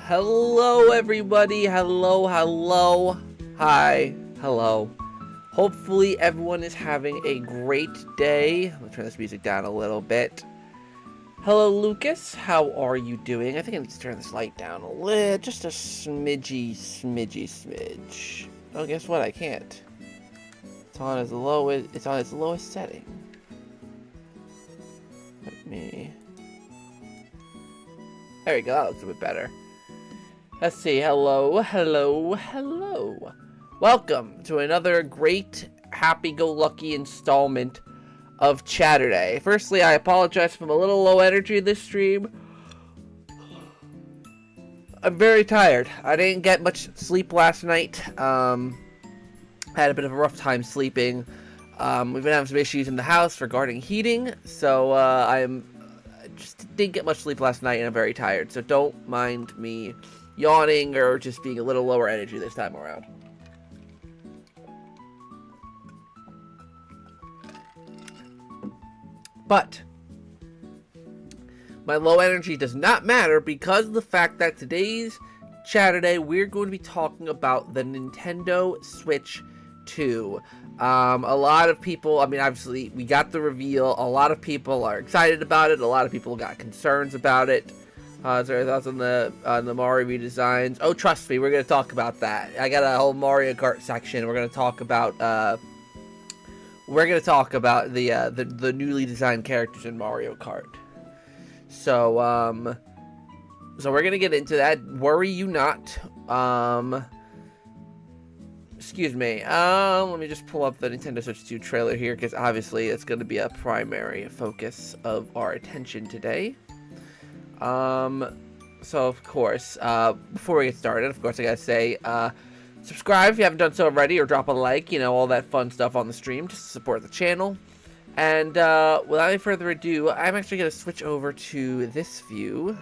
Hello everybody, hello, hi, hello. Hopefully everyone is having a great day. Let me turn this music down a little bit. Hello Lucas, how are you doing? I think I need to turn this light down a little, just a smidgy. Oh, guess what? I can't. It's on its lowest setting. There we go, that looks a bit better. Let's see, hello. Welcome to another great, happy-go-lucky installment of Chaturday. Firstly, I apologize if I'm a little low energy this stream. I'm very tired. I didn't get much sleep last night. Had a bit of a rough time sleeping. We've been having some issues in the house regarding heating, so I just didn't get much sleep last night and I'm very tired. So don't mind me yawning or just being a little lower energy this time around. But my low energy does not matter because of the fact that today's Chaturday we're going to be talking about the Nintendo Switch 2. A lot of people, I mean, obviously we got the reveal. A lot of people are excited about it. A lot of people got concerns about it. Is there thoughts on the Mario redesigns? Oh, trust me, we're gonna talk about that. I got a whole Mario Kart section. We're gonna talk about the newly designed characters in Mario Kart. So so we're gonna get into that. Worry you not. Excuse me. Let me just pull up the Nintendo Switch 2 trailer here because obviously it's gonna be a primary focus of our attention today. So of course, before we get started, of course I gotta say, subscribe if you haven't done so already, or drop a like, you know, all that fun stuff on the stream, just to support the channel. And, without any further ado, I'm actually gonna switch over to this view.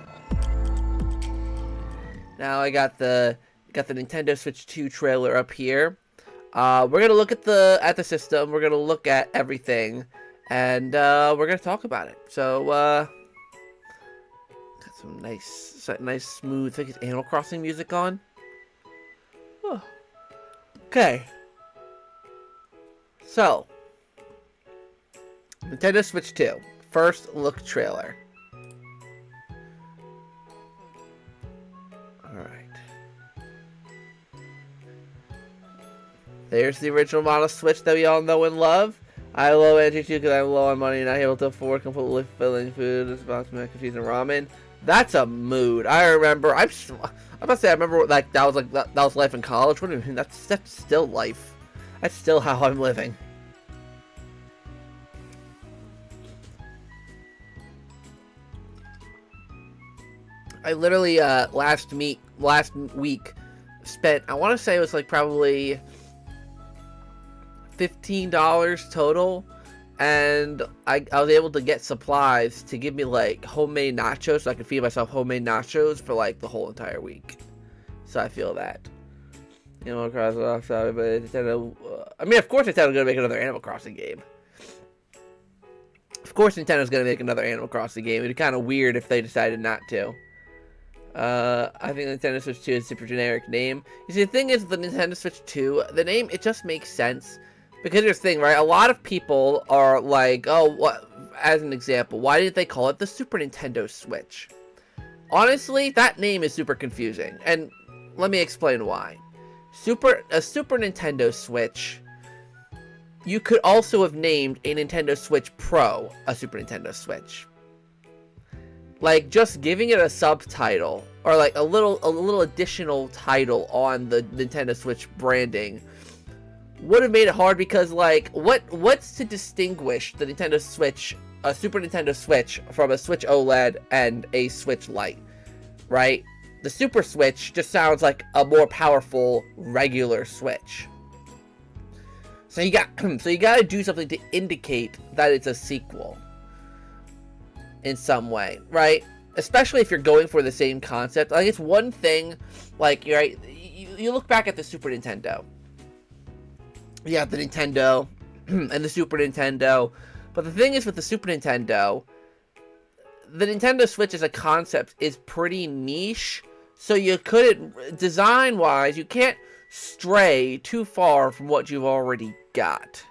Now I got the Nintendo Switch 2 trailer up here. We're gonna look at the system, we're gonna look at everything, and, we're gonna talk about it. So, some nice smooth, I think it's Animal Crossing music on. Oh. Okay. So, Nintendo Switch 2. First look trailer. Alright. There's the original model Switch that we all know and love. I have low energy too because I'm low on money and not able to afford completely filling food. It's about to make confusing ramen. That's a mood. I remember. I'm about to say I remember like that was life in college. What do you mean? That's still life. That's still how I'm living. I literally last week spent, I want to say it was like probably $15 total. And I was able to get supplies to give me like homemade nachos so I could feed myself homemade nachos for like the whole entire week. So I feel that. Animal Crossing, sorry, but Nintendo. I mean, of course Nintendo's gonna make another Animal Crossing game. Of course Nintendo's gonna make another Animal Crossing game. It'd be kind of weird if they decided not to. I think Nintendo Switch 2 is a super generic name. You see, the thing is, the Nintendo Switch 2, the name, it just makes sense. Because here's the thing, right? A lot of people are like, oh, what? As an example, why didn't they call it the Super Nintendo Switch? Honestly, that name is super confusing. And let me explain why. A Super Nintendo Switch, you could also have named a Nintendo Switch Pro a Super Nintendo Switch. Like, just giving it a subtitle, or like a little additional title on the Nintendo Switch branding would have made it hard because, like, what's to distinguish the Nintendo Switch, a Super Nintendo Switch, from a Switch OLED and a Switch Lite, right? The Super Switch just sounds like a more powerful regular Switch. So you gotta do something to indicate that it's a sequel in some way, right? Especially if you're going for the same concept. Like, it's one thing, like, right, you look back at the Super Nintendo. You have the Nintendo and the Super Nintendo. But the thing is with the Super Nintendo, the Nintendo Switch as a concept is pretty niche So you couldn't, design-wise, you can't stray too far from what you've already got.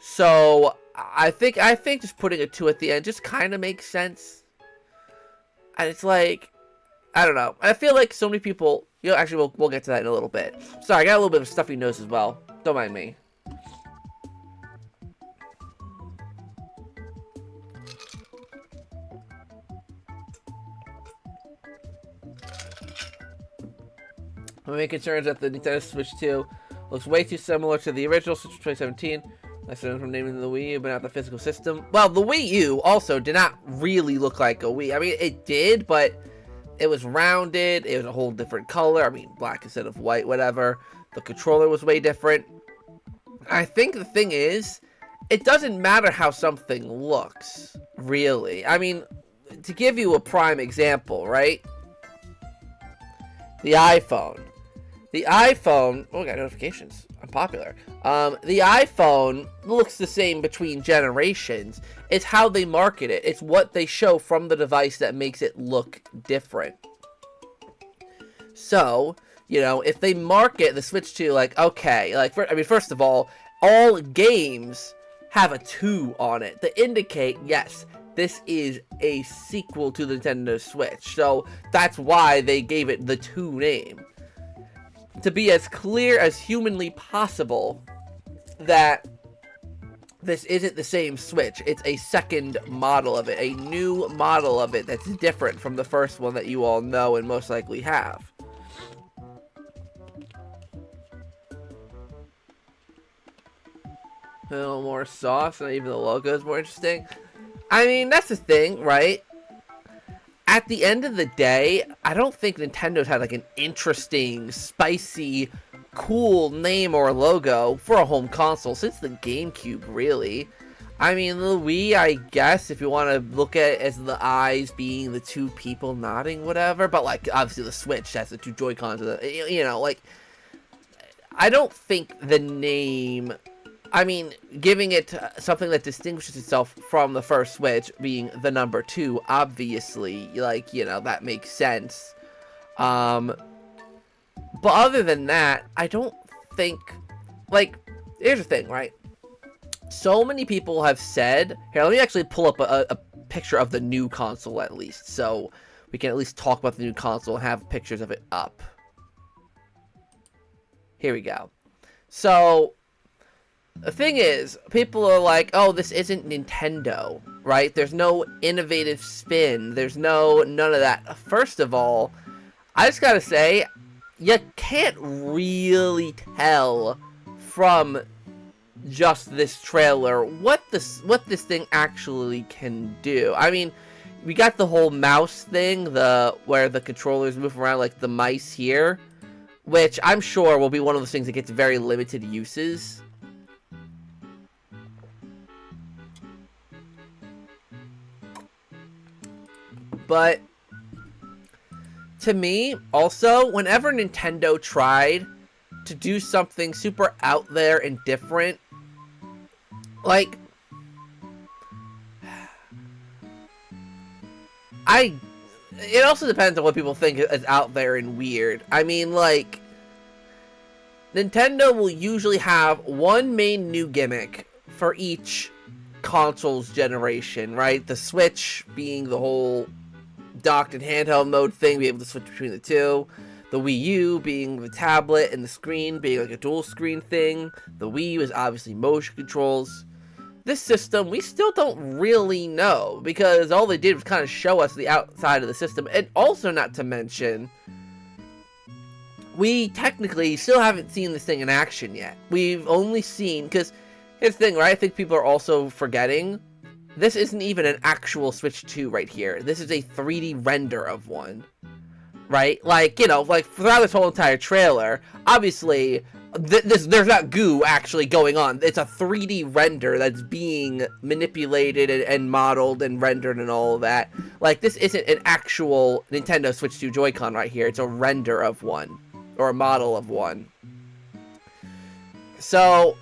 So I think just putting a 2 at the end just kind of makes sense. And it's like, I don't know. I feel like so many people, actually we'll get to that in a little bit. Sorry, I got a little bit of stuffy nose as well. Don't mind me. My main concern is that the Nintendo Switch 2 looks way too similar to the original Switch 2017. I said from naming the Wii U, but not the physical system. Well, the Wii U also did not really look like a Wii. I mean, it did, but it was rounded. It was a whole different color. I mean, black instead of white, whatever. The controller was way different. I think the thing is, it doesn't matter how something looks, really. I mean, to give you a prime example, right? The iPhone. The iPhone, oh, I got notifications. I'm popular. The iPhone looks the same between generations. It's how they market it. It's what they show from the device that makes it look different. So, if they market the Switch 2 like, okay, like, first of all games have a 2 on it to indicate, yes, this is a sequel to the Nintendo Switch. So that's why they gave it the 2 name. To be as clear as humanly possible that this isn't the same Switch. It's a second model of it, a new model of it that's different from the first one that you all know and most likely have. A little more sauce, and even the logo is more interesting. I mean, that's the thing, right? At the end of the day, I don't think Nintendo's had like an interesting, spicy, cool name or logo for a home console since the GameCube, really. I mean, the Wii, I guess, if you want to look at it as the eyes being the 2 people nodding, whatever. But, like, obviously the Switch has the 2 Joy-Cons. Like, I don't think the name... I mean, giving it something that distinguishes itself from the first Switch, being the number 2, obviously, like, that makes sense. But other than that, I don't think, like, here's the thing, right? So many people have said, here, let me actually pull up a picture of the new console at least, so we can at least talk about the new console and have pictures of it up. Here we go. So... the thing is, people are like, oh, this isn't Nintendo, right? There's no innovative spin. There's none of that. First of all, I just gotta say, you can't really tell from just this trailer what this thing actually can do. I mean, we got the whole mouse thing, where the controllers move around like the mice here, which I'm sure will be one of those things that gets very limited uses. But, to me, also, whenever Nintendo tried to do something super out there and different, like, it also depends on what people think is out there and weird. I mean, like, Nintendo will usually have one main new gimmick for each console's generation, right? The Switch being the whole docked and handheld mode thing, be able to switch between the two. The Wii U being the tablet and the screen being like a dual screen thing. The Wii U is obviously motion controls. This system, we still don't really know, because all they did was kind of show us the outside of the system. And also, not to mention, we technically still haven't seen this thing in action yet. We've only seen, because here's the thing, right? I think people are also forgetting, this isn't even an actual Switch 2 right here. This is a 3D render of one, right? Like, like throughout this whole entire trailer, obviously, there's not goo actually going on. It's a 3D render that's being manipulated and modeled and rendered and all of that. Like, this isn't an actual Nintendo Switch 2 Joy-Con right here. It's a render of one, or a model of one. So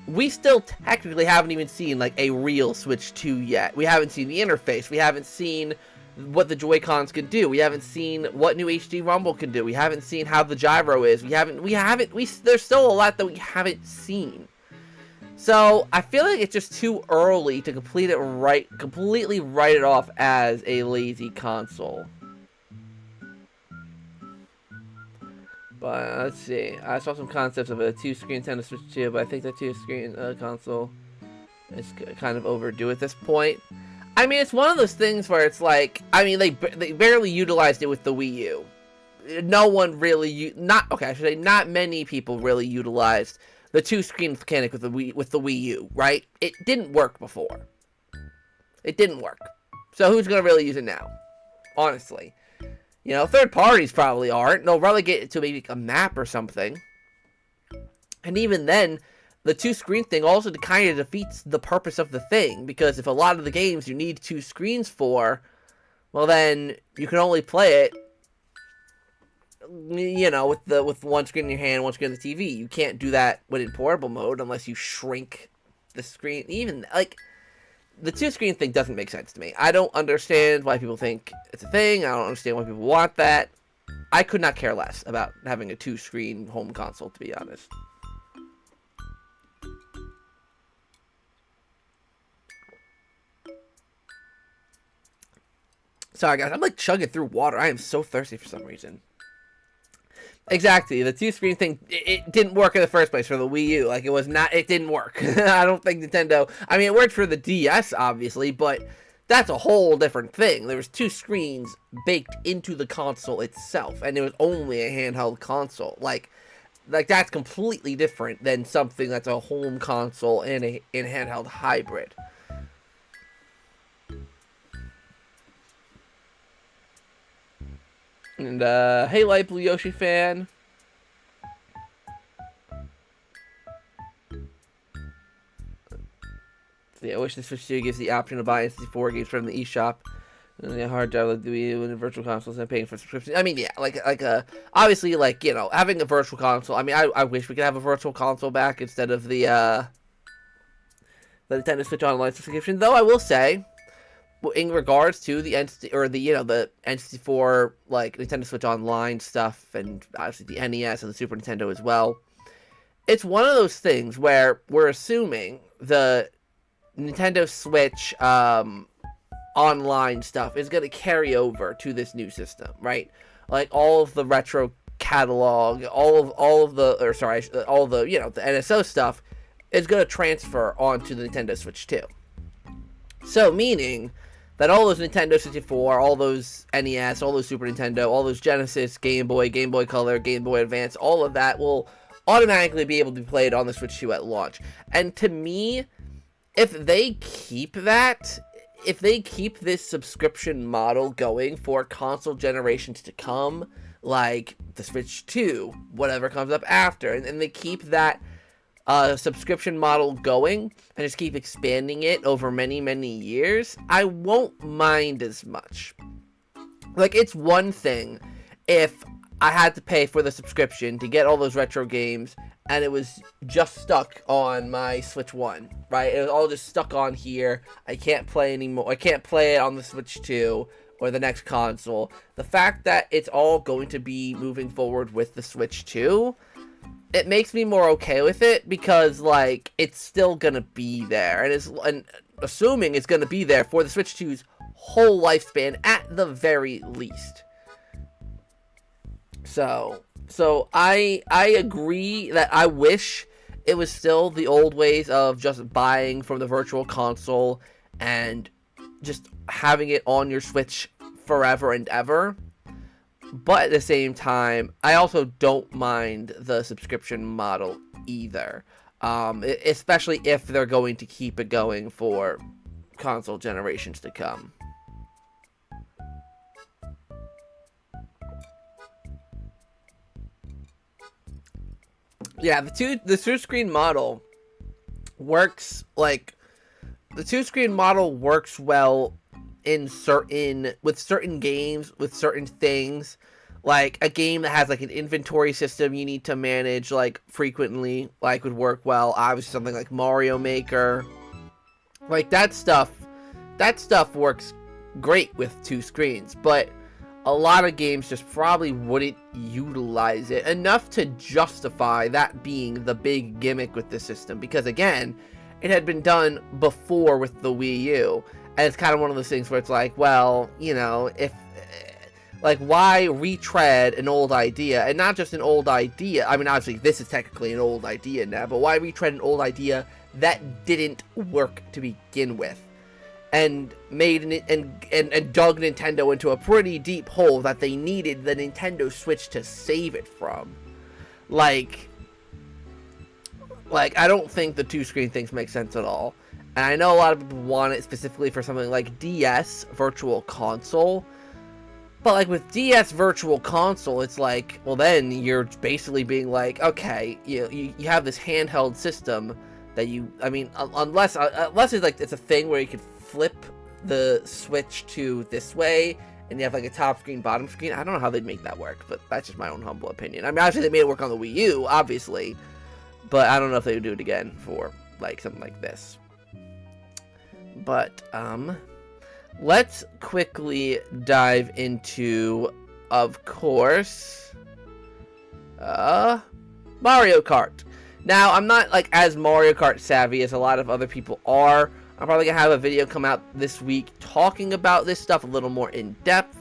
we still technically haven't even seen, like, a real Switch 2 yet. We haven't seen the interface. We haven't seen what the Joy-Cons can do. We haven't seen what new HD Rumble can do. We haven't seen how the gyro is. There's still a lot that we haven't seen. So I feel like it's just too early to completely write it off as a lazy console. But let's see. I saw some concepts of a 2-screen Nintendo Switch 2, but I think the 2-screen console is kind of overdue at this point. I mean, it's one of those things where it's like, I mean, they barely utilized it with the Wii U. No one really, not many people really utilized the 2-screen mechanic with the Wii U, right? It didn't work before. It didn't work. So who's gonna really use it now? Honestly. You know, third parties probably aren't. They'll relegate it to maybe a map or something. And even then, the 2-screen thing also kind of defeats the purpose of the thing, because if a lot of the games you need 2 screens for, well then you can only play it, you know, with one screen in your hand, one screen on the TV. You can't do that in portable mode unless you shrink the screen. Even like the 2-screen thing doesn't make sense to me. I don't understand why people think it's a thing. I don't understand why people want that. I could not care less about having a 2-screen home console, to be honest. Sorry guys, I'm like chugging through water. I am so thirsty for some reason. Exactly, the 2-screen thing, it didn't work in the first place for the Wii U. Like, it didn't work. I don't think Nintendo, I mean, it worked for the DS, obviously, but that's a whole different thing. There was 2 screens baked into the console itself, and it was only a handheld console. Like that's completely different than something that's a home console and a handheld hybrid. And, hey, Light Blue Yoshi fan. See, I wish the Switch 2 gives the option to buy N64 games from the eShop. And the hard drive like the Wii U and the virtual consoles and paying for subscription. I mean, yeah, obviously, like, you know, having a virtual console. I mean, I wish we could have a virtual console back instead of the Nintendo Switch Online subscription. Though I will say, in regards to the N64 like Nintendo Switch Online stuff, and obviously the NES and the Super Nintendo as well, it's one of those things where we're assuming the Nintendo Switch online stuff is going to carry over to this new system, right? Like all of the retro catalog, all of the the NSO stuff is going to transfer onto the Nintendo Switch 2. So meaning that all those Nintendo 64, all those NES, all those Super Nintendo, all those Genesis, Game Boy, Game Boy Color, Game Boy Advance, all of that will automatically be able to be played on the Switch 2 at launch. And to me, if they keep this subscription model going for console generations to come, like the Switch 2, whatever comes up after, and they keep that subscription model going and just keep expanding it over many, many years, I won't mind as much. Like, it's one thing if I had to pay for the subscription to get all those retro games and it was just stuck on my Switch 1, right? It was all just stuck on here. I can't play anymore. I can't play it on the Switch 2 or the next console. The fact that it's all going to be moving forward with the Switch 2, it makes me more okay with it, because like it's still gonna be there, and assuming it's gonna be there for the Switch 2's whole lifespan at the very least. So I agree that I wish it was still the old ways of just buying from the virtual console and just having it on your Switch forever and ever. But at the same time, I also don't mind the subscription model either. Especially if they're going to keep it going for console generations to come. Yeah, the two-screen model works, like, the two-screen model works well with certain games, with certain things. Like a game that has like an inventory system you need to manage like frequently, like would work well. Obviously something like Mario Maker, like that stuff works great with 2 screens, but a lot of games just probably wouldn't utilize it enough to justify that being the big gimmick with the system, because again, it had been done before with the Wii U, and it's kind of one of those things where it's like, well, you know, if like, why retread an old idea? And not just an old idea. I mean, obviously, this is technically an old idea now, but why retread an old idea that didn't work to begin with? And made and dug Nintendo into a pretty deep hole that they needed the Nintendo Switch to save it from. Like, I don't think the 2-screen things make sense at all. And I know a lot of people want it specifically for something like DS Virtual Console. But, like, with DS Virtual Console, it's like, well, then you're basically being like, okay, you have this handheld system that you, I mean, unless it's, like, it's a thing where you can flip the Switch to this way, and you have, like, a top screen, bottom screen. I don't know how they'd make that work, but that's just my own humble opinion. I mean, obviously, they made it work on the Wii U, obviously, but I don't know if they would do it again for, like, something like this. But, let's quickly dive into, of course, Mario Kart. Now, I'm not, like, as Mario Kart savvy as a lot of other people are. I'm probably going to have a video come out this week talking about this stuff a little more in depth.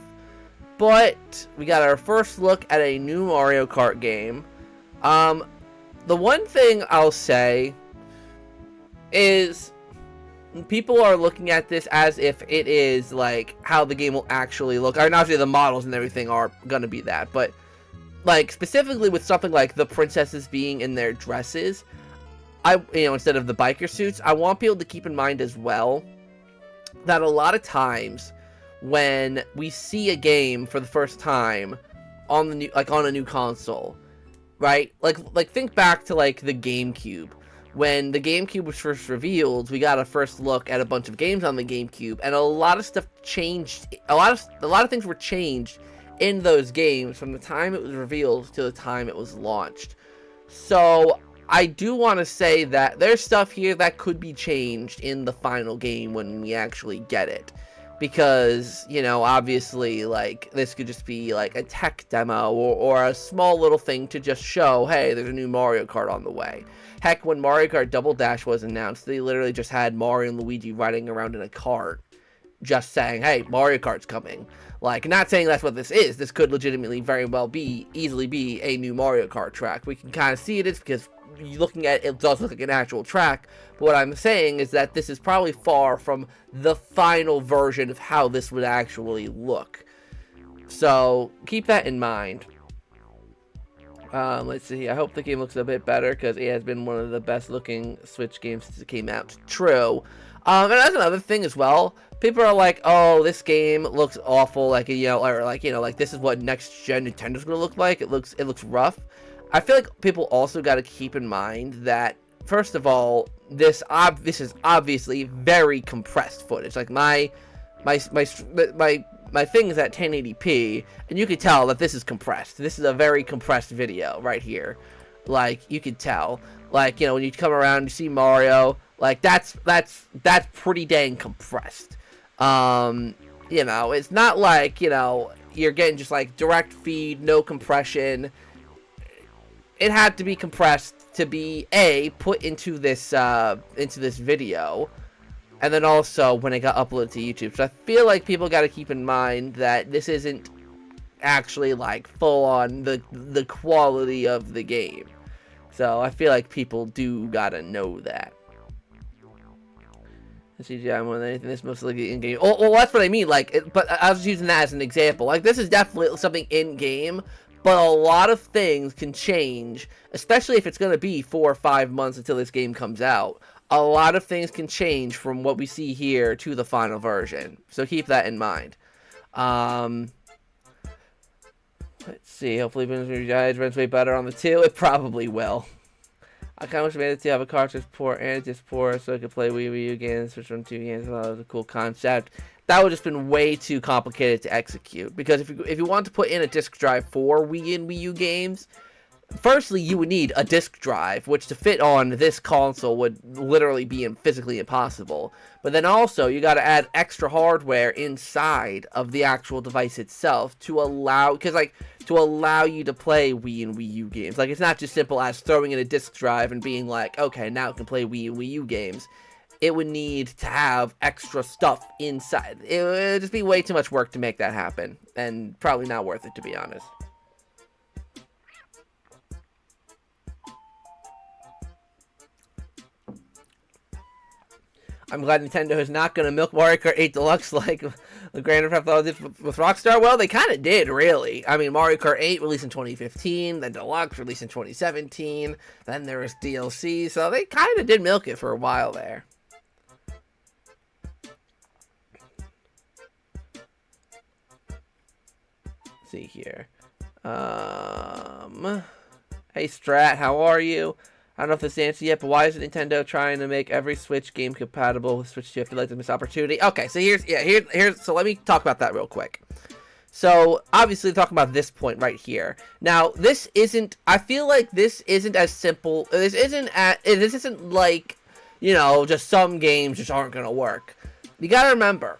But we got our first look at a new Mario Kart game. The one thing I'll say is people are looking at this as if it is, like, how the game will actually look. I mean, obviously the models and everything are gonna be that, but, like, specifically with something like the princesses being in their dresses, instead of the biker suits, I want people to keep in mind as well that a lot of times when we see a game for the first time on the new, like, on a new console, right? Like think back to, like, the GameCube. When the GameCube was first revealed, we got a first look at a bunch of games on the GameCube, and a lot of stuff changed. A lot of things were changed in those games from the time it was revealed to the time it was launched. So I do want to say that there's stuff here that could be changed in the final game when we actually get it. Because, you know, obviously, like, this could just be, like, a tech demo or a small little thing to just show, hey, there's a new Mario Kart on the way. Heck, when Mario Kart Double Dash was announced, they literally just had Mario and Luigi riding around in a cart, just saying, hey, Mario Kart's coming. Like, not saying that's what this is. This could legitimately very well easily be a new Mario Kart track. We can kind of see it is because looking at it, it does look like an actual track. But what I'm saying is that this is probably far from the final version of how this would actually look. So keep that in mind. Let's see. I hope the game looks a bit better because it has been one of the best looking Switch games since it came out. True. And that's another thing as well. People are like, oh, this game looks awful. Like, like this is what next gen Nintendo's gonna look like. It looks rough. I feel like people also got to keep in mind that, first of all, this is obviously very compressed footage. Like my thing is at 1080p, and you can tell that this is compressed. This is a very compressed video right here. Like, you can tell. Like, you know, when you come around, you see Mario. Like, that's pretty dang compressed. You know, it's not like, you know, you're getting just like direct feed, no compression. It had to be compressed to be put into this video, and then also when it got uploaded to YouTube. So I feel like people got to keep in mind that this isn't actually like full on the quality of the game. So I feel like people do gotta know that. CGI more than anything, this mostly like the in-game. Well, that's what I mean. Like, but I was using that as an example. Like, this is definitely something in-game. But a lot of things can change, especially if it's going to be 4 or 5 months until this game comes out. A lot of things can change from what we see here to the final version. So keep that in mind. Let's see. Hopefully it runs way better on the 2. It probably will. I kind of wish I made it to have a cartridge port and a disc port so I could play Wii U games, switch from 2 games. That was a cool concept. That would have just been way too complicated to execute. Because if you want to put in a disk drive for Wii and Wii U games, firstly, you would need a disk drive, which to fit on this console would literally be physically impossible. But then also, you got to add extra hardware inside of the actual device itself to allow, to allow you to play Wii and Wii U games. Like, it's not just simple as throwing in a disk drive and being like, okay, now it can play Wii and Wii U games. It would need to have extra stuff inside. It would just be way too much work to make that happen, and probably not worth it, to be honest. I'm glad Nintendo is not going to milk Mario Kart 8 Deluxe like the Grand Theft Auto did with Rockstar. Well, they kind of did, really. I mean, Mario Kart 8 released in 2015, then Deluxe released in 2017, then there was DLC, so they kind of did milk it for a while there. Let's see here. Hey Strat, how are you? I don't know if this is the answer yet, but why is Nintendo trying to make every Switch game compatible with Switch 2? I feel like there's a missed opportunity. Okay, so so let me talk about that real quick. So, obviously, talking about this point right here. Now, I feel like this isn't as simple, this isn't like, you know, just some games just aren't going to work. You gotta remember,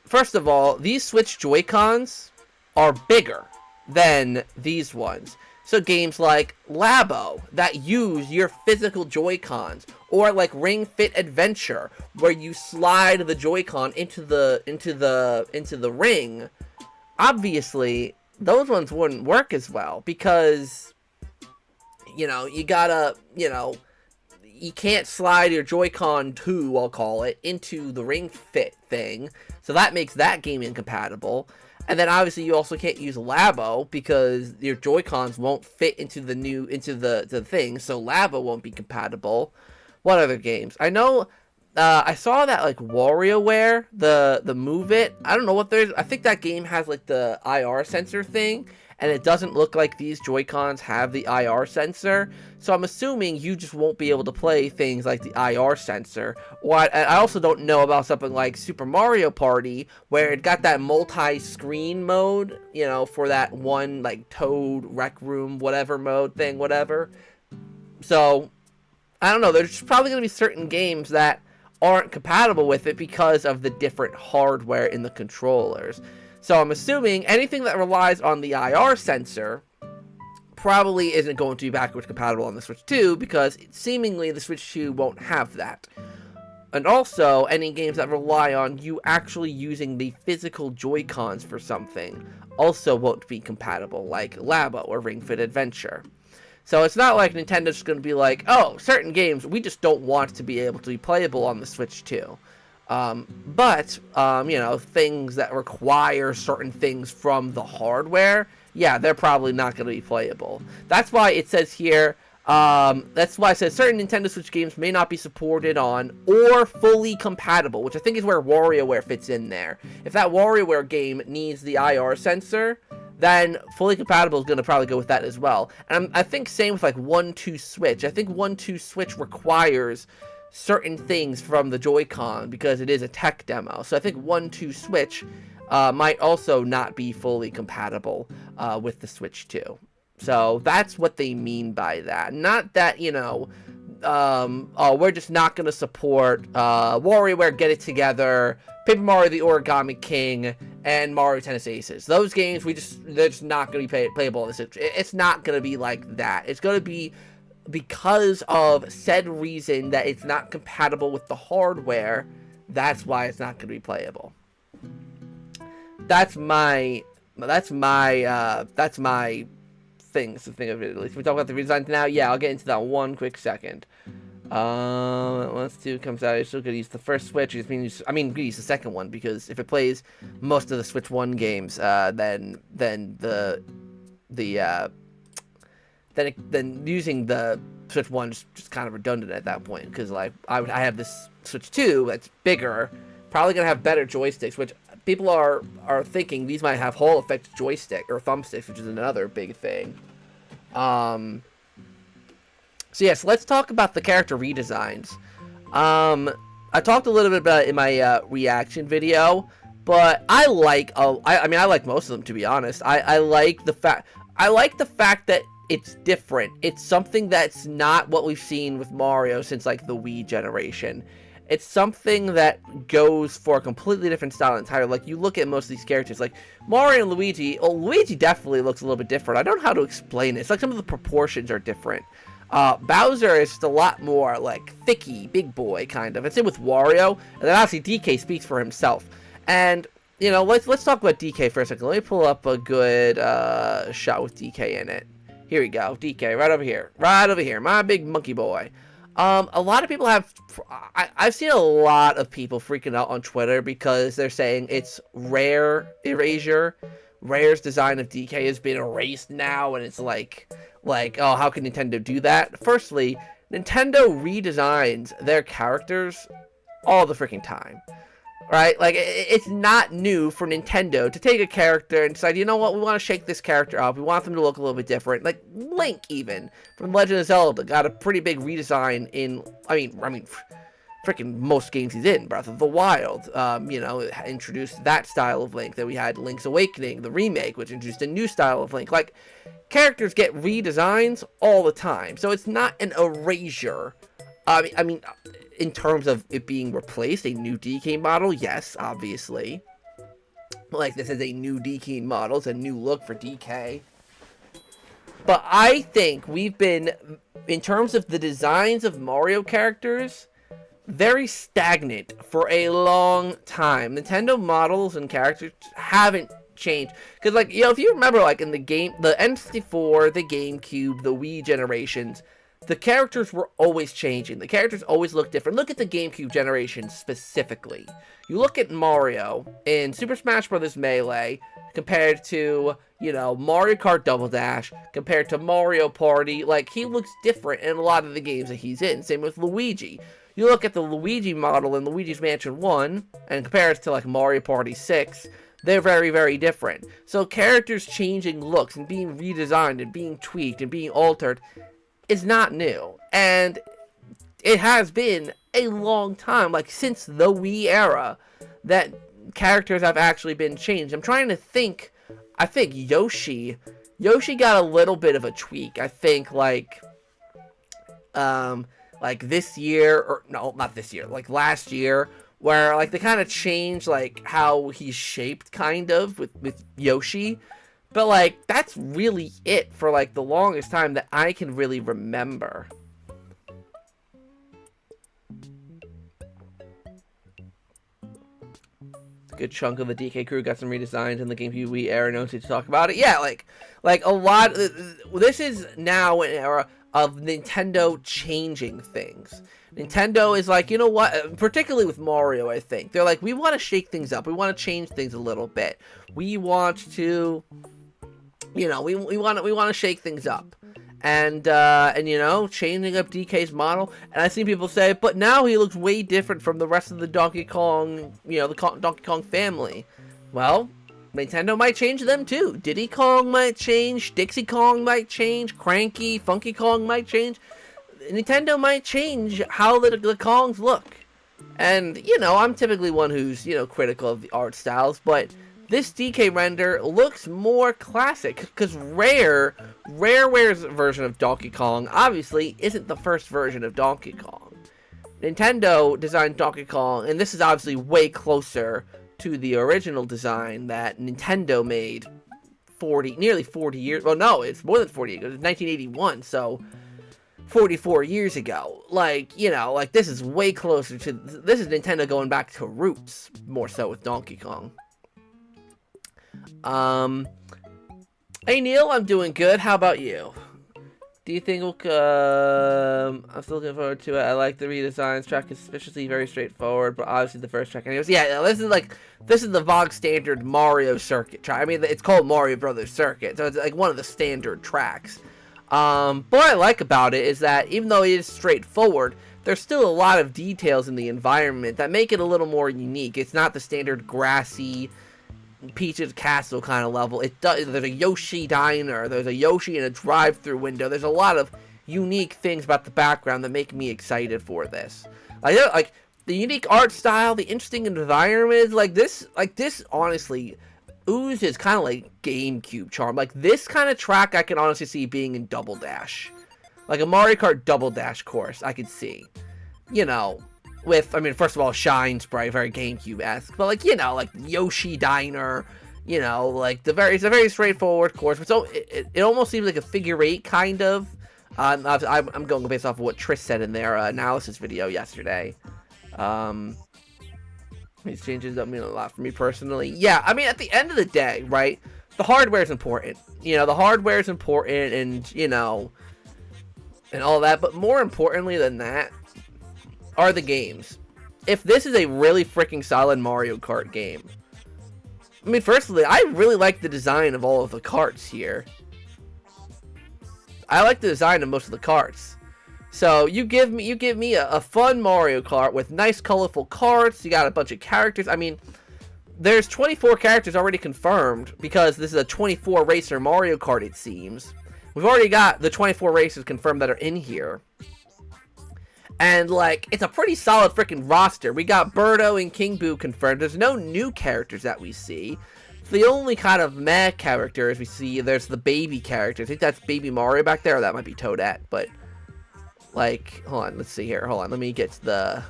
first of all, these Switch Joy-Cons are bigger than these ones. So games like Labo that use your physical Joy-Cons, or like Ring Fit Adventure where you slide the Joy-Con into the ring, obviously those ones wouldn't work as well because, you know, you gotta, you know, you can't slide your Joy-Con 2, I'll call it, into the Ring Fit thing, so that makes that game incompatible. And then obviously you also can't use Labo because your Joy-Cons won't fit into the thing, so Labo won't be compatible. What other games? I know I saw that like WarioWare, the Move It. I don't know what there's. I think that game has like the IR sensor thing, and it doesn't look like these Joy-Cons have the IR sensor. So I'm assuming you just won't be able to play things like the IR sensor. Or I also don't know about something like Super Mario Party, where it got that multi-screen mode, you know, for that one, like, Toad, Rec Room, whatever mode thing, whatever. So, I don't know, there's probably going to be certain games that aren't compatible with it because of the different hardware in the controllers. So I'm assuming anything that relies on the IR sensor probably isn't going to be backwards compatible on the Switch 2 because seemingly the Switch 2 won't have that. And also, any games that rely on you actually using the physical Joy-Cons for something also won't be compatible, like Labo or Ring Fit Adventure. So it's not like Nintendo's just going to be like, oh, certain games we just don't want to be able to be playable on the Switch 2. But you know, things that require certain things from the hardware, yeah, they're probably not going to be playable. That's why it says here, that's why it says certain Nintendo Switch games may not be supported on or fully compatible, which I think is where WarioWare fits in there. If that WarioWare game needs the IR sensor, then fully compatible is going to probably go with that as well. And I think same with like 1-2 Switch. I think 1-2 Switch requires certain things from the Joy-Con because it is a tech demo. So I think 1-2 Switch might also not be fully compatible with the Switch 2. So that's what they mean by that. Not that, you know, oh, we're just not going to support WarioWare Get It Together, Paper Mario the Origami King, and Mario Tennis Aces. Those games, they're just not going to be playable on the Switch. It's not going to be like that. It's going to be because of said reason that it's not compatible with the hardware. That's why it's not going to be playable. That's my thing. So think of it at least. We talk about the redesign now. Yeah, I'll get into that one quick second. Once 2 comes out, you're still gonna use the first Switch. I mean, you could use the second one because if it plays most of the Switch 1 games, then using the Switch 1 is just kind of redundant at that point, because like I have this Switch 2 that's bigger, probably gonna have better joysticks, which people are thinking these might have Hall effect joystick or thumbsticks, which is another big thing. So yes, let's talk about the character redesigns. I talked a little bit about it in my reaction video, but I like most of them, to be honest. I like the fact that it's different. It's something that's not what we've seen with Mario since like the Wii generation. It's something that goes for a completely different style entirely. Like, you look at most of these characters, like Mario and Luigi. Oh, Luigi definitely looks a little bit different. I don't know how to explain it. It's like some of the proportions are different. Bowser is just a lot more like thicky, big boy kind of. And same with Wario. And then obviously DK speaks for himself. And you know, let's talk about DK for a second. Let me pull up a good shot with DK in it. Here we go, DK, right over here, my big monkey boy. A lot of people have, I've seen a lot of people freaking out on Twitter because they're saying it's Rare erasure. Rare's design of DK has been erased now, and it's like, oh, how can Nintendo do that? Firstly, Nintendo redesigns their characters all the freaking time. Right? Like, it's not new for Nintendo to take a character and decide, you know what, we want to shake this character up. We want them to look a little bit different. Like, Link, even, from Legend of Zelda, got a pretty big redesign in, I mean, freaking most games he's in. Breath of the Wild, you know, introduced that style of Link. Then we had Link's Awakening, the remake, which introduced a new style of Link. Like, characters get redesigns all the time. So it's not an erasure. I mean, in terms of it being replaced, a new DK model, yes, obviously. Like, this is a new DK model, it's a new look for DK. But I think we've been, in terms of the designs of Mario characters, very stagnant for a long time. Nintendo models and characters haven't changed. Because, like, you know, if you remember, like, in the game, the N64, the GameCube, the Wii generations, the characters were always changing. The characters always look different. Look at the GameCube generation specifically. You look at Mario in Super Smash Bros. Melee compared to, you know, Mario Kart Double Dash, compared to Mario Party. Like, he looks different in a lot of the games that he's in. Same with Luigi. You look at the Luigi model in Luigi's Mansion 1 and compare it to, like, Mario Party 6. They're very, very different. So characters changing looks and being redesigned and being tweaked and being altered is not new, and it has been a long time, like since the Wii era, that characters have actually been changed. I'm trying to think. I think Yoshi got a little bit of a tweak. I think like this year, or no, not this year, like last year, where like they kind of changed like how he's shaped kind of with Yoshi. But, like, that's really it for, like, the longest time that I can really remember. A good chunk of the DK crew got some redesigns in the GameCube Wii era. No need to talk about it. Yeah, like a lot. This is now an era of Nintendo changing things. Nintendo is like, you know what, particularly with Mario, I think. They're like, we want to shake things up. We want to change things a little bit. We want to... You know, we want to shake things up, and you know, changing up DK's model. And I see people say, but now he looks way different from the rest of the Donkey Kong, you know, the Donkey Kong family. Well, Nintendo might change them too. Diddy Kong might change, Dixie Kong might change, Cranky, Funky Kong might change. Nintendo might change how the Kongs look. And you know, I'm typically one who's, you know, critical of the art styles, but this DK render looks more classic, because Rareware's version of Donkey Kong obviously isn't the first version of Donkey Kong. Nintendo designed Donkey Kong, and this is obviously way closer to the original design that Nintendo made nearly 40 years, well no, it's more than 40 years, it was 1981, so 44 years ago. Like, you know, like this is way closer to, this is Nintendo going back to roots, more so with Donkey Kong. Hey Neil, I'm doing good. How about you? Do you think I'm still looking forward to it. I like the redesigns. Track is suspiciously very straightforward, but obviously the first track. Anyways, yeah, this is the bog standard Mario circuit track. I mean, it's called Mario Brothers Circuit, so it's like one of the standard tracks. What I like about it is that even though it is straightforward, there's still a lot of details in the environment that make it a little more unique. It's not the standard grassy Peach's Castle kind of level. There's a Yoshi diner, there's a Yoshi in a drive-through window. There's a lot of unique things about the background that make me excited for this. Like the unique art style, the interesting environment, like this honestly, oozes kind of like GameCube charm. Like, this kind of track I can honestly see being in Double Dash. Like a Mario Kart Double Dash course, I could see. You know, with, I mean, first of all, Shine Sprite, very GameCube-esque. But, like, you know, like Yoshi Diner, you know, like, it's a very straightforward course. But so, it almost seems like a figure eight, kind of. I'm going based off of what Trish said in their analysis video yesterday. These changes don't mean a lot for me personally. Yeah, I mean, at the end of the day, right, the hardware is important. You know, the hardware is important and, you know, and all that. But more importantly than that are the games. If this is a really freaking solid Mario Kart game, I mean, firstly, I really like the design of all of the carts here. I like the design of most of the carts. So you give me a fun Mario Kart with nice colorful carts. You got a bunch of characters. I mean, there's 24 characters already confirmed because this is a 24 racer Mario Kart, it seems. We've already got the 24 racers confirmed that are in here. And, like, it's a pretty solid freaking roster. We got Birdo and King Boo confirmed. There's no new characters that we see. The only kind of meh characters we see, there's the baby character. I think that's Baby Mario back there, or that might be Toadette, but, like, hold on, let's see here. Hold on, let me get to the...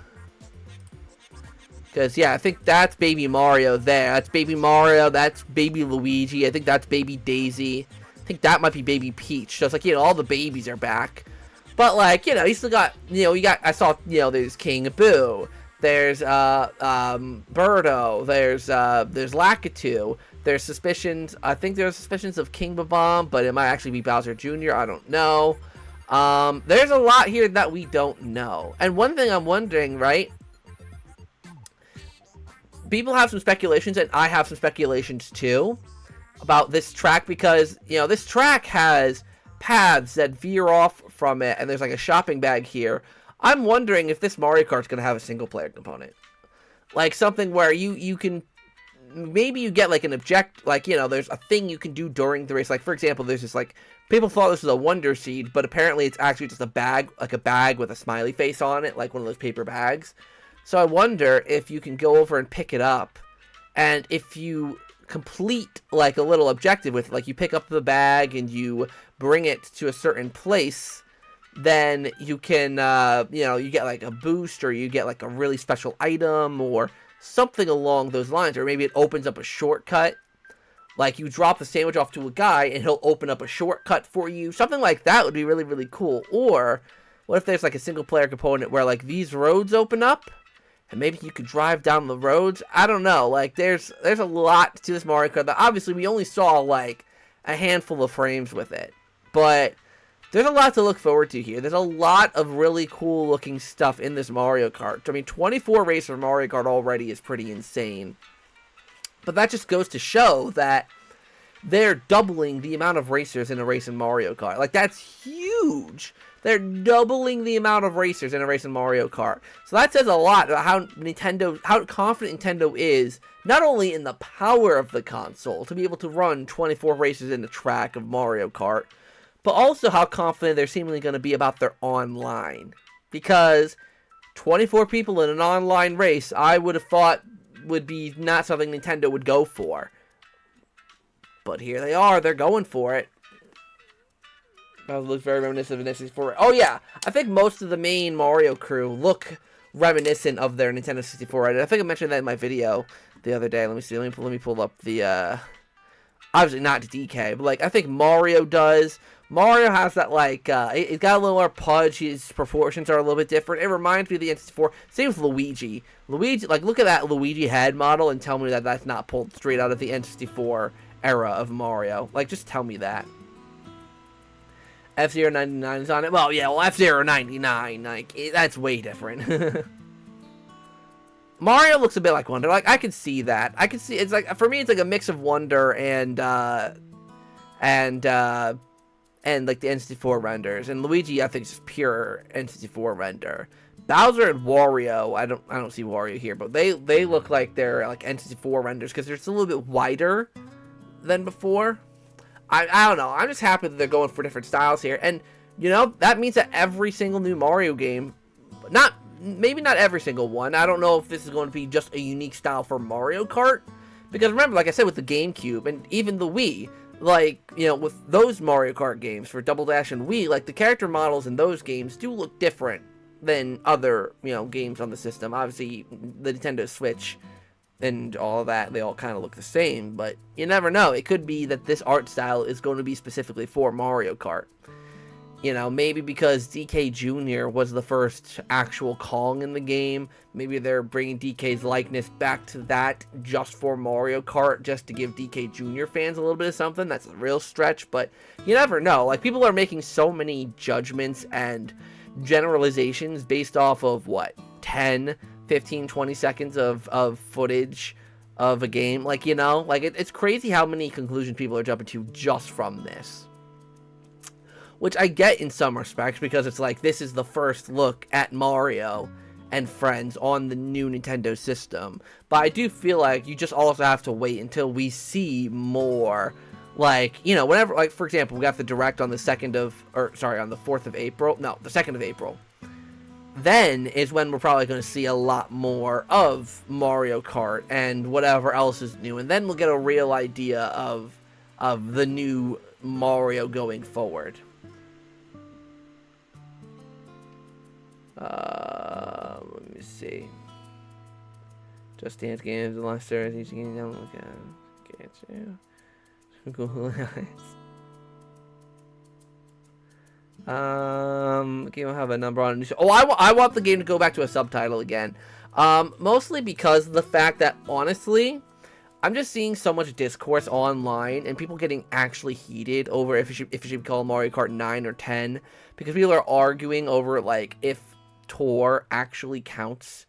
Because, yeah, I think that's Baby Mario there. That's Baby Mario, that's Baby Luigi. I think that's Baby Daisy. I think that might be Baby Peach. So it's like, you know, all the babies are back. But, like, you know, you still got, you know, I saw, you know, there's King Boo, there's, Birdo, there's Lakitu, there's suspicions, I think there's suspicions of King Babam, but it might actually be Bowser Jr., I don't know. There's a lot here that we don't know. And one thing I'm wondering, right, people have some speculations, and I have some speculations, too, about this track, because, you know, this track has paths that veer off from it, and there's like a shopping bag here. I'm wondering if this Mario Kart's gonna have a single player component, like something where you can, maybe you get like an like, you know, there's a thing you can do during the race. Like, for example, there's this, like, people thought this was a Wonder Seed, but apparently it's actually just a bag, like a bag with a smiley face on it, like one of those paper bags. So I wonder if you can go over and pick it up, and if you complete like a little objective with it, like you pick up the bag and you bring it to a certain place, then you can, you know, you get like a boost, or you get like a really special item, or something along those lines. Or maybe it opens up a shortcut, like you drop the sandwich off to a guy and he'll open up a shortcut for you. Something like that would be really, really cool. Or what if there's like a single player component where like these roads open up and maybe you could drive down the roads? I don't know. Like, there's a lot to this Mario Kart that obviously we only saw like a handful of frames with it. But there's a lot to look forward to here. There's a lot of really cool looking stuff in this Mario Kart. I mean, 24 racer Mario Kart already is pretty insane. But that just goes to show that they're doubling the amount of racers in a race in Mario Kart. Like, that's huge. They're doubling the amount of racers in a race in Mario Kart. So that says a lot about how confident Nintendo is, not only in the power of the console to be able to run 24 races in the track of Mario Kart, but also how confident they're seemingly going to be about their online. Because 24 people in an online race, I would have thought would be not something Nintendo would go for. But here they are, they're going for it. That looks very reminiscent of N64. Oh yeah, I think most of the main Mario crew look reminiscent of their Nintendo 64. Right? I think I mentioned that in my video the other day. Let me see. Let me pull up the. Obviously not DK, but like I think Mario does. Mario has that like it's got a little more pudge. His proportions are a little bit different. It reminds me of the N64. Same with Luigi. Luigi, like look at that Luigi head model and tell me that that's not pulled straight out of the N64 era of Mario. Like just tell me that. F-Zero 99 is on it. Well, yeah, well, F-Zero 99, like, that's way different. Mario looks a bit like Wonder. Like, I can see that. I can see, it's like, for me, it's like a mix of Wonder and like, the N64 renders. And Luigi, I think, is just pure N64 render. Bowser and Wario, I don't see Wario here, but they look like they're, like, N64 renders, because they're just a little bit wider than before. I don't know. I'm just happy that they're going for different styles here. And, you know, that means that every single new Mario game, maybe not every single one. I don't know if this is going to be just a unique style for Mario Kart. Because remember, like I said, with the GameCube and even the Wii, like, you know, with those Mario Kart games for Double Dash and Wii, like, the character models in those games do look different than other, you know, games on the system. Obviously, the Nintendo Switch and all of that, they all kind of look the same, but you never know. It could be that this art style is going to be specifically for Mario Kart. You know, maybe because DK Jr. was the first actual Kong in the game, maybe they're bringing DK's likeness back to that just for Mario Kart, just to give DK Jr. fans a little bit of something. That's a real stretch, but you never know. Like, people are making so many judgments and generalizations based off of, what, 10, 15, 20 seconds of footage of a game. Like, you know, like, it's crazy how many conclusions people are jumping to just from this. Which I get in some respects, because it's like, this is the first look at Mario and friends on the new Nintendo system. But I do feel like you just also have to wait until we see more. Like, you know, whenever, like, for example, we got the Direct on the 2nd of, or sorry, on the 4th of April. No, the 2nd of April. Then is when we're probably going to see a lot more of Mario Kart and whatever else is new. And then we'll get a real idea of the new Mario going forward. Let me see. Just Dance Games, The Last Stars, each game down, look at. Get you. Google Eyes. Game will have a number on it. Oh, I want the game to go back to a subtitle again. Mostly because of the fact that, honestly, I'm just seeing so much discourse online and people getting actually heated over if it should be called Mario Kart 9 or 10. Because people are arguing over, like, if Tour actually counts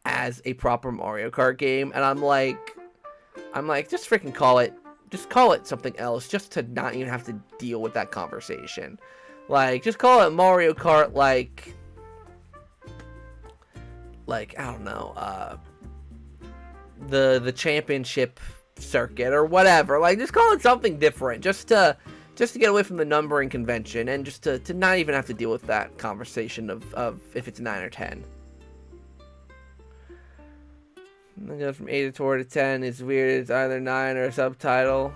as a proper Mario Kart game, and I'm like, just freaking call it something else, just to not even have to deal with that conversation. Like, just call it Mario Kart, like I don't know, the championship circuit or whatever. Like, just call it something different, just to get away from the numbering convention, and just to not even have to deal with that conversation of if it's 9 or 10. And then go from 8 to 10. It's weird. It's either 9 or a subtitle.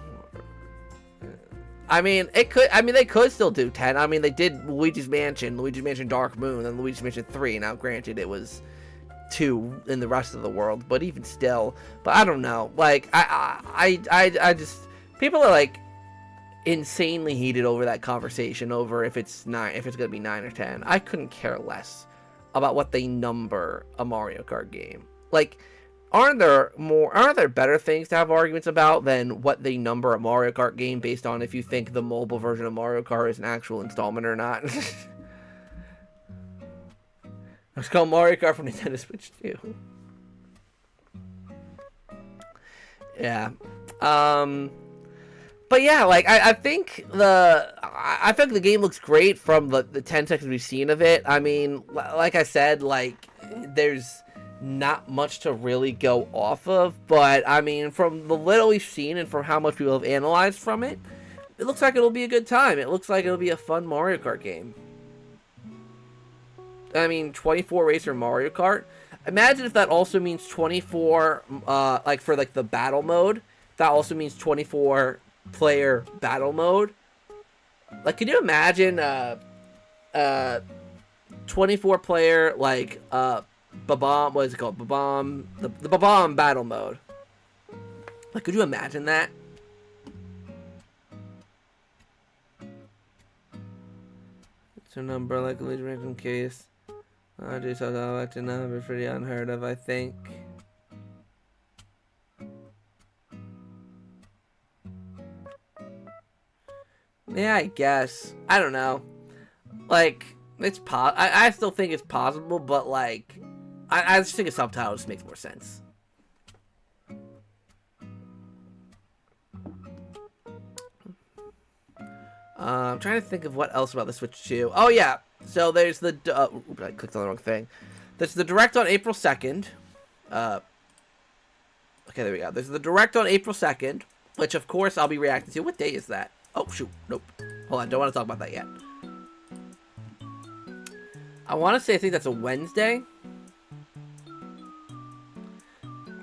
I mean, they could still do 10. I mean, they did Luigi's Mansion Dark Moon, and Luigi's Mansion 3. Now, granted, it was 2 in the rest of the world, but even still. But I don't know. Like, I just, people are like insanely heated over that conversation over if it's gonna be 9 or 10. I couldn't care less about what they number a Mario Kart game. Like, aren't there better things to have arguments about than what they number a Mario Kart game based on if you think the mobile version of Mario Kart is an actual installment or not? It's called Mario Kart for Nintendo Switch 2. Yeah. But yeah, like, I think the game looks great from the 10 seconds we've seen of it. I mean, like I said, like, there's not much to really go off of, but I mean, from the little we've seen and from how much people have analyzed from it, it looks like it'll be a good time. It looks like it'll be a fun Mario Kart game. I mean, 24 racer Mario Kart. Imagine if that also means 24, like, for, like, the battle mode. That also means 24 player battle mode. Like, can you imagine, 24 player, like, Babam, what is it called? Babam, the Babam battle mode. Like, could you imagine that? It's a number like a random case. I do so I like to know, it's pretty unheard of, I think. Yeah, I guess. I don't know. Like, it's I still think it's possible, but like, I just think a subtitle just makes more sense. I'm trying to think of what else about the Switch 2. Oh yeah, so there's the I clicked on the wrong thing. There's the Direct on April 2nd. Okay, there we go. There's the Direct on April 2nd, which of course I'll be reacting to. What day is that? Oh shoot, nope. Hold on, don't want to talk about that yet. I want to say I think that's a Wednesday.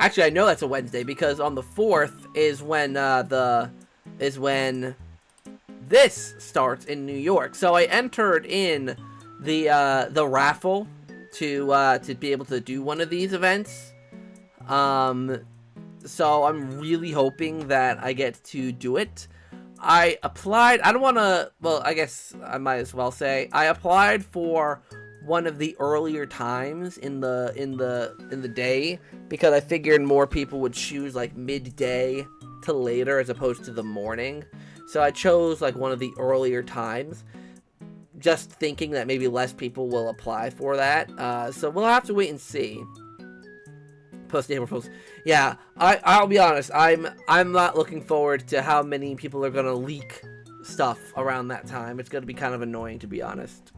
Actually, I know that's a Wednesday because on the 4th is when this starts in New York. So I entered in the raffle to be able to do one of these events. So I'm really hoping that I get to do it. I applied. I don't want to. Well, I guess I might as well say I applied for one of the earlier times in the day because I figured more people would choose like midday to later as opposed to the morning. So I chose like one of the earlier times, just thinking that maybe less people will apply for that. So we'll have to wait and see. April Fools. Yeah, I'll be honest. I'm not looking forward to how many people are gonna leak stuff around that time. It's gonna be kind of annoying, to be honest.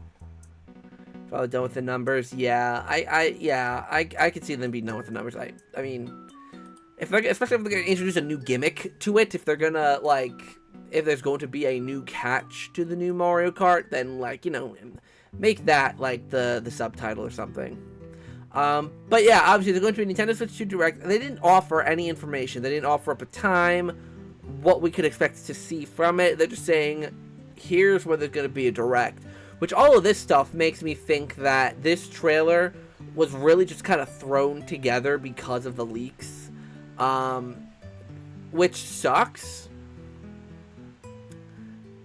Probably done with the numbers. Yeah, I could see them being done with the numbers. I mean, especially if they're gonna introduce a new gimmick to it, if they're gonna if there's going to be a new catch to the new Mario Kart, then make that like the subtitle or something. But yeah, obviously they're going to be Nintendo Switch 2 Direct. They didn't offer any information. They didn't offer up a time, what we could expect to see from it. They're just saying, here's where there's going to be a Direct. Which all of this stuff makes me think that this trailer was really just kind of thrown together because of the leaks. Which sucks.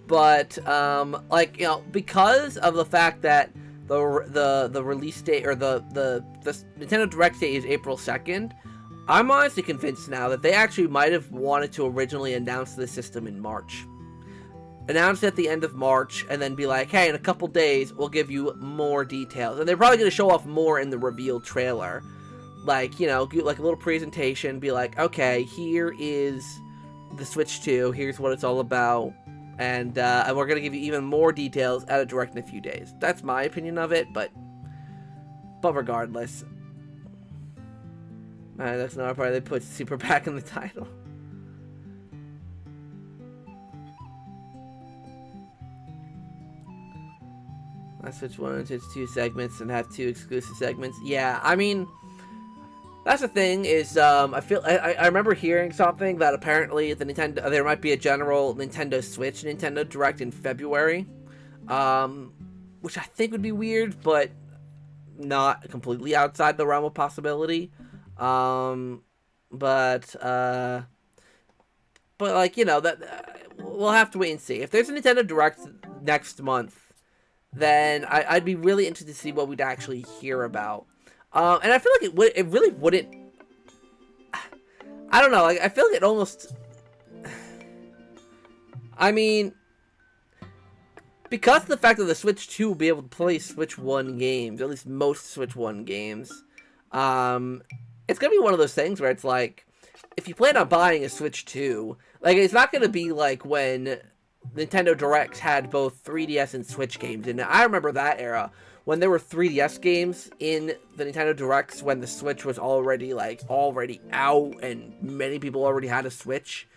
But, because of the fact that the release date, or the Nintendo Direct date is April 2nd, I'm honestly convinced now that they actually might have wanted to originally announce the system in March. Announce it at the end of March, and then be like, hey, in a couple days, we'll give you more details. And they're probably going to show off more in the reveal trailer. Like, like a little presentation, be like, okay, here is the Switch 2, here's what it's all about. And we're going to give you even more details at a Direct in a few days. That's my opinion of it, but regardless. That's not part they put Super back in the title. I Switch 1 and Switch 2 segments and have 2 exclusive segments. Yeah, I mean, that's the thing is, I remember hearing something that apparently there might be a general Nintendo Switch Nintendo Direct in February, which I think would be weird, but not completely outside the realm of possibility. But that we'll have to wait and see. If there's a Nintendo Direct next month, then I'd be really interested to see what we'd actually hear about. And I feel like it really wouldn't. I don't know. Like, I feel like it almost. I mean, because of the fact that the Switch 2 will be able to play Switch 1 games, or at least most Switch 1 games, it's gonna be one of those things where it's like, if you plan on buying a Switch 2, like, it's not gonna be like when Nintendo Directs had both 3DS and Switch games, and I remember that era when there were 3DS games in the Nintendo Directs when the Switch was already out and many people already had a Switch.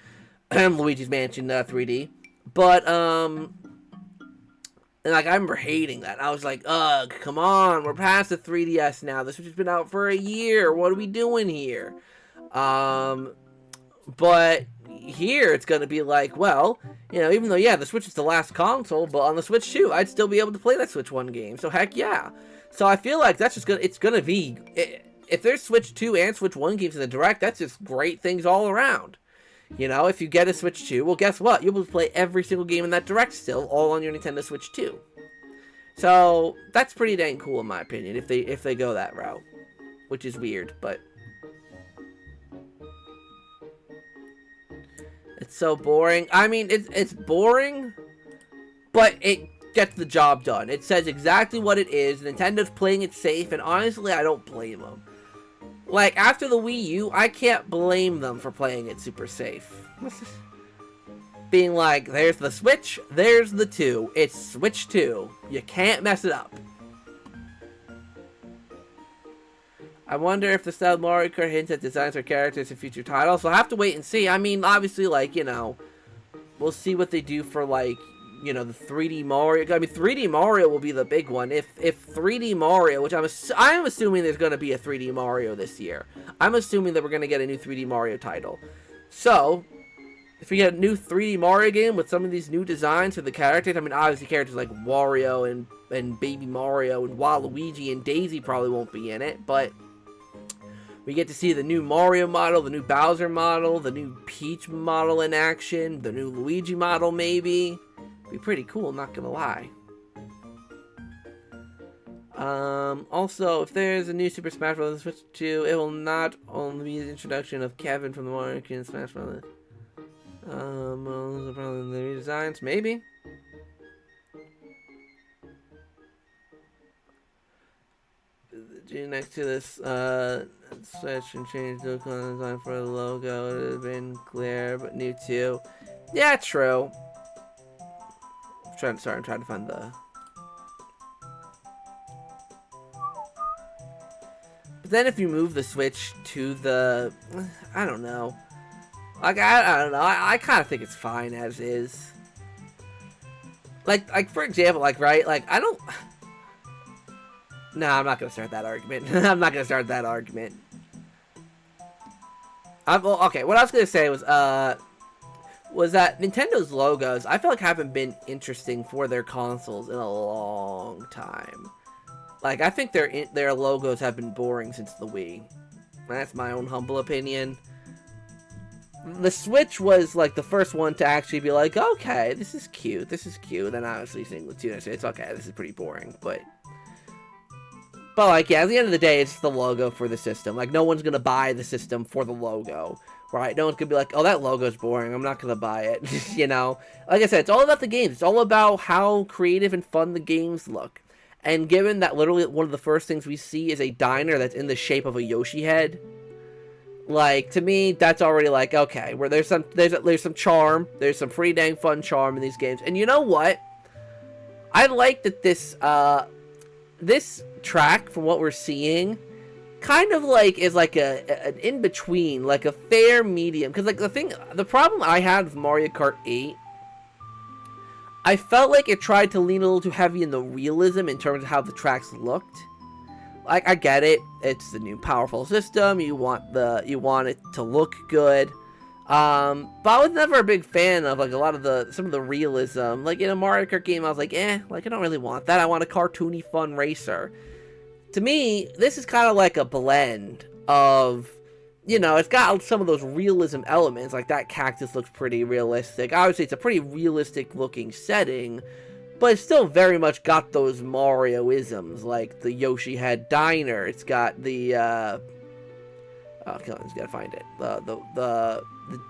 Luigi's Mansion 3D. But and I remember hating that. I was like, ugh, come on, we're past the 3DS now. The Switch has been out for a year. What are we doing here? But here it's going to be like, well, even though, yeah, the Switch is the last console, but on the Switch 2, I'd still be able to play that Switch 1 game. So, heck yeah. So, I feel like that's just it's going to be, if there's Switch 2 and Switch 1 games in the Direct, that's just great things all around. If you get a Switch 2, well, guess what? You'll be able to play every single game in that Direct still, all on your Nintendo Switch 2. So, that's pretty dang cool in my opinion, if they go that route. Which is weird, but it's so boring. I mean, it's boring, but it gets the job done. It says exactly what it is. Nintendo's playing it safe, and honestly, I don't blame them. Like, after the Wii U, I can't blame them for playing it super safe. Being like, there's the Switch, there's the 2. It's Switch 2. You can't mess it up. I wonder if the style of Mario Kart hints at designs or characters in future titles. We'll have to wait and see. I mean, obviously, we'll see what they do for, you know, the 3D Mario. I mean, 3D Mario will be the big one. If 3D Mario, which I'm assuming there's going to be a 3D Mario this year. I'm assuming that we're going to get a new 3D Mario title. So, if we get a new 3D Mario game with some of these new designs for the characters, I mean, obviously characters like Wario and Baby Mario and Waluigi and Daisy probably won't be in it, but we get to see the new Mario model, the new Bowser model, the new Peach model in action, the new Luigi model maybe. Be pretty cool, not gonna lie. Also, if there's a new Super Smash Bros. Switch 2, it will not only be the introduction of Kevin from the Mario Kart Smash Bros. Probably the redesigns, maybe. Next to this switch and change the design for the logo, it would have been clear, but new too. Yeah, true. I'm trying to find the. But then if you move the Switch to the, I don't know. Like I don't know. I kind of think it's fine as is. Like for example, like right, like I don't. No, I'm not gonna start that argument. I'm not gonna start that argument. Well, okay, what I was gonna say was that Nintendo's logos, I feel like haven't been interesting for their consoles in a long time. Like, I think their logos have been boring since the Wii. That's my own humble opinion. The Switch was, like, the first one to actually be like, okay, this is cute, then obviously seeing the 2, it's okay, this is pretty boring, but like, yeah, at the end of the day, it's the logo for the system. Like, no one's gonna buy the system for the logo, right? No one's gonna be like, oh, that logo's boring, I'm not gonna buy it, you know? Like I said, it's all about the games. It's all about how creative and fun the games look. And given that literally one of the first things we see is a diner that's in the shape of a Yoshi head, like, to me, that's already like, okay, where there's some charm, there's some pretty dang fun charm in these games. And you know what? I like that this track, from what we're seeing, kind of like is like an in-between, like a fair medium. Because like the problem I had with Mario Kart 8, I felt like it tried to lean a little too heavy in the realism in terms of how the tracks looked. Like, I get it, it's the new powerful system, you want it to look good. But I was never a big fan of like some of the realism. Like in a Mario Kart game, I was like, like I don't really want that. I want a cartoony, fun racer. To me, this is kind of like a blend of, you know, it's got some of those realism elements. Like that cactus looks pretty realistic. Obviously, it's a pretty realistic looking setting, but it's still very much got those Mario-isms, like the Yoshi Head Diner. It's got the oh, come on, just gotta find it. The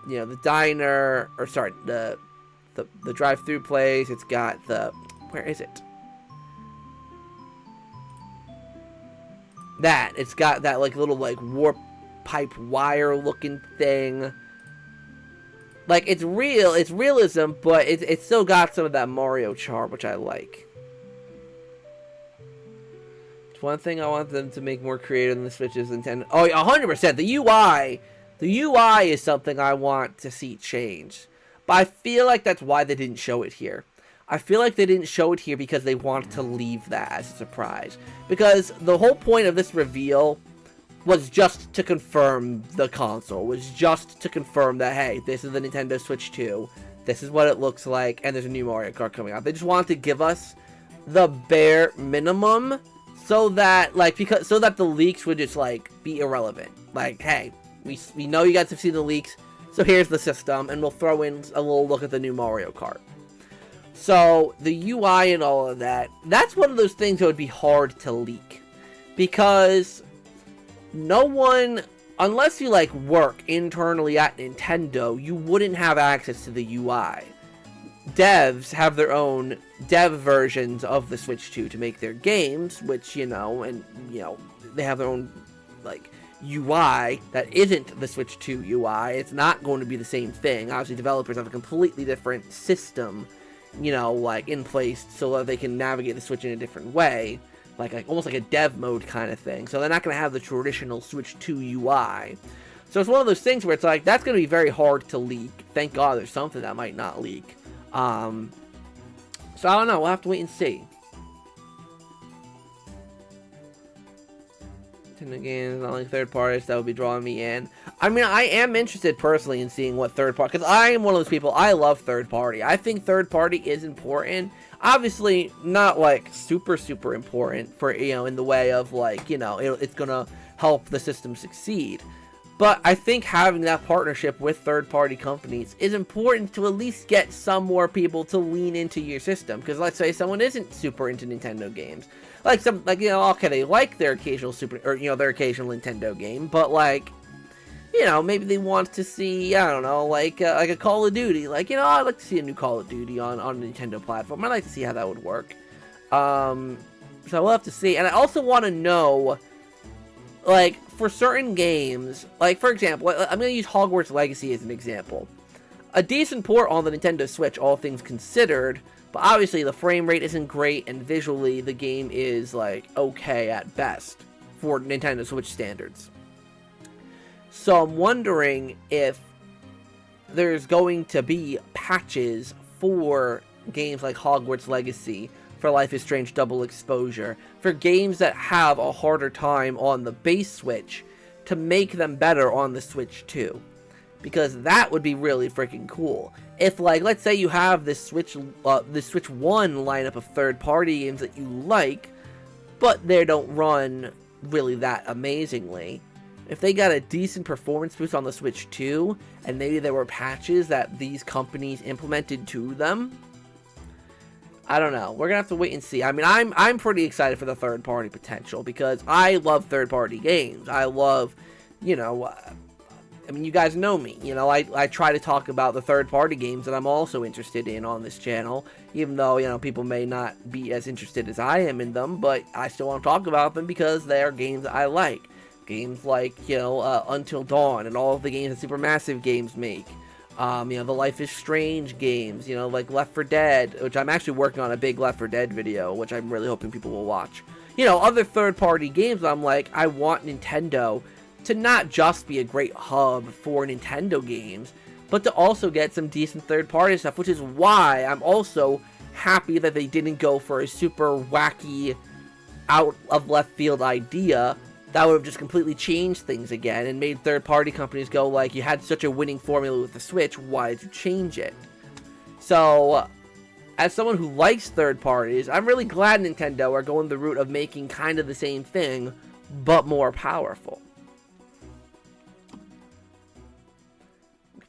you know, the diner, or sorry, the drive-through place. It's got the, where is it? It's got that like little like warp pipe wire looking thing. Like, it's realism, but it's still got some of that Mario charm, which I like. One thing I want them to make more creative than the Switch is Nintendo. Oh, 100%. The UI is something I want to see change. But I feel like that's why they didn't show it here. I feel like they didn't show it here because they wanted to leave that as a surprise. Because the whole point of this reveal was just to confirm the console. Was just to confirm that, hey, this is the Nintendo Switch 2. This is what it looks like. And there's a new Mario Kart coming out. They just wanted to give us the bare minimum, so that the leaks would just like be irrelevant. Like, hey, we know you guys have seen the leaks, so here's the system, and we'll throw in a little look at the new Mario Kart. So the UI and all of that's one of those things that would be hard to leak, because no one, unless you like work internally at Nintendo, you wouldn't have access to the UI. Devs have their own dev versions of the Switch 2 to make their games, which, you know, and, you know, they have their own, like, UI that isn't the Switch 2 UI. It's not going to be the same thing. Obviously, developers have a completely different system, you know, like, in place so that they can navigate the Switch in a different way. Like almost like a dev mode kind of thing. So they're not going to have the traditional Switch 2 UI. So it's one of those things where it's like, that's going to be very hard to leak. Thank God there's something that might not leak. So I don't know. We'll have to wait and see. Nintendo games, not like third parties that would be drawing me in. I mean, I am interested personally in seeing what third party, because I am one of those people, I love third party. I think third party is important. Obviously, not like super important for, you know, in the way of like, you know, it's gonna help the system succeed. But I think having that partnership with third party companies is important to at least get some more people to lean into your system. Because let's say someone isn't super into Nintendo games. Like you know, okay, they like their occasional their occasional Nintendo game, but like, you know, maybe they want to see, I don't know, like a Call of Duty. Like, you know, I'd like to see a new Call of Duty on a Nintendo platform. I'd like to see how that would work. So we'll have to see. And I also want to know, like, for certain games, like, for example, I'm going to use Hogwarts Legacy as an example. A decent port on the Nintendo Switch, all things considered, but obviously the frame rate isn't great, and visually the game is, like, okay at best for Nintendo Switch standards. So I'm wondering if there's going to be patches for games like Hogwarts Legacy, for Life is Strange Double Exposure, for games that have a harder time on the base Switch, to make them better on the Switch 2. Because that would be really freaking cool. If, like, let's say you have this Switch 1 lineup of third-party games that you like, but they don't run really that amazingly. If they got a decent performance boost on the Switch 2, and maybe there were patches that these companies implemented to them, I don't know. We're gonna have to wait and see. I mean, I'm pretty excited for the third-party potential, because I love third-party games. I love, you know, I mean, you guys know me. You know, I try to talk about the third-party games that I'm also interested in on this channel, even though, you know, people may not be as interested as I am in them, but I still want to talk about them because they are games that I like. Games like, you know, Until Dawn and all of the games that Supermassive Games make. You know, the Life is Strange games, you know, like Left 4 Dead, which I'm actually working on a big Left 4 Dead video, which I'm really hoping people will watch. You know, other third-party games, I'm like, I want Nintendo to not just be a great hub for Nintendo games, but to also get some decent third-party stuff, which is why I'm also happy that they didn't go for a super wacky, out-of-left-field idea that would have just completely changed things again and made third-party companies go like, you had such a winning formula with the Switch, why did you change it? So, as someone who likes third parties, I'm really glad Nintendo are going the route of making kind of the same thing, but more powerful.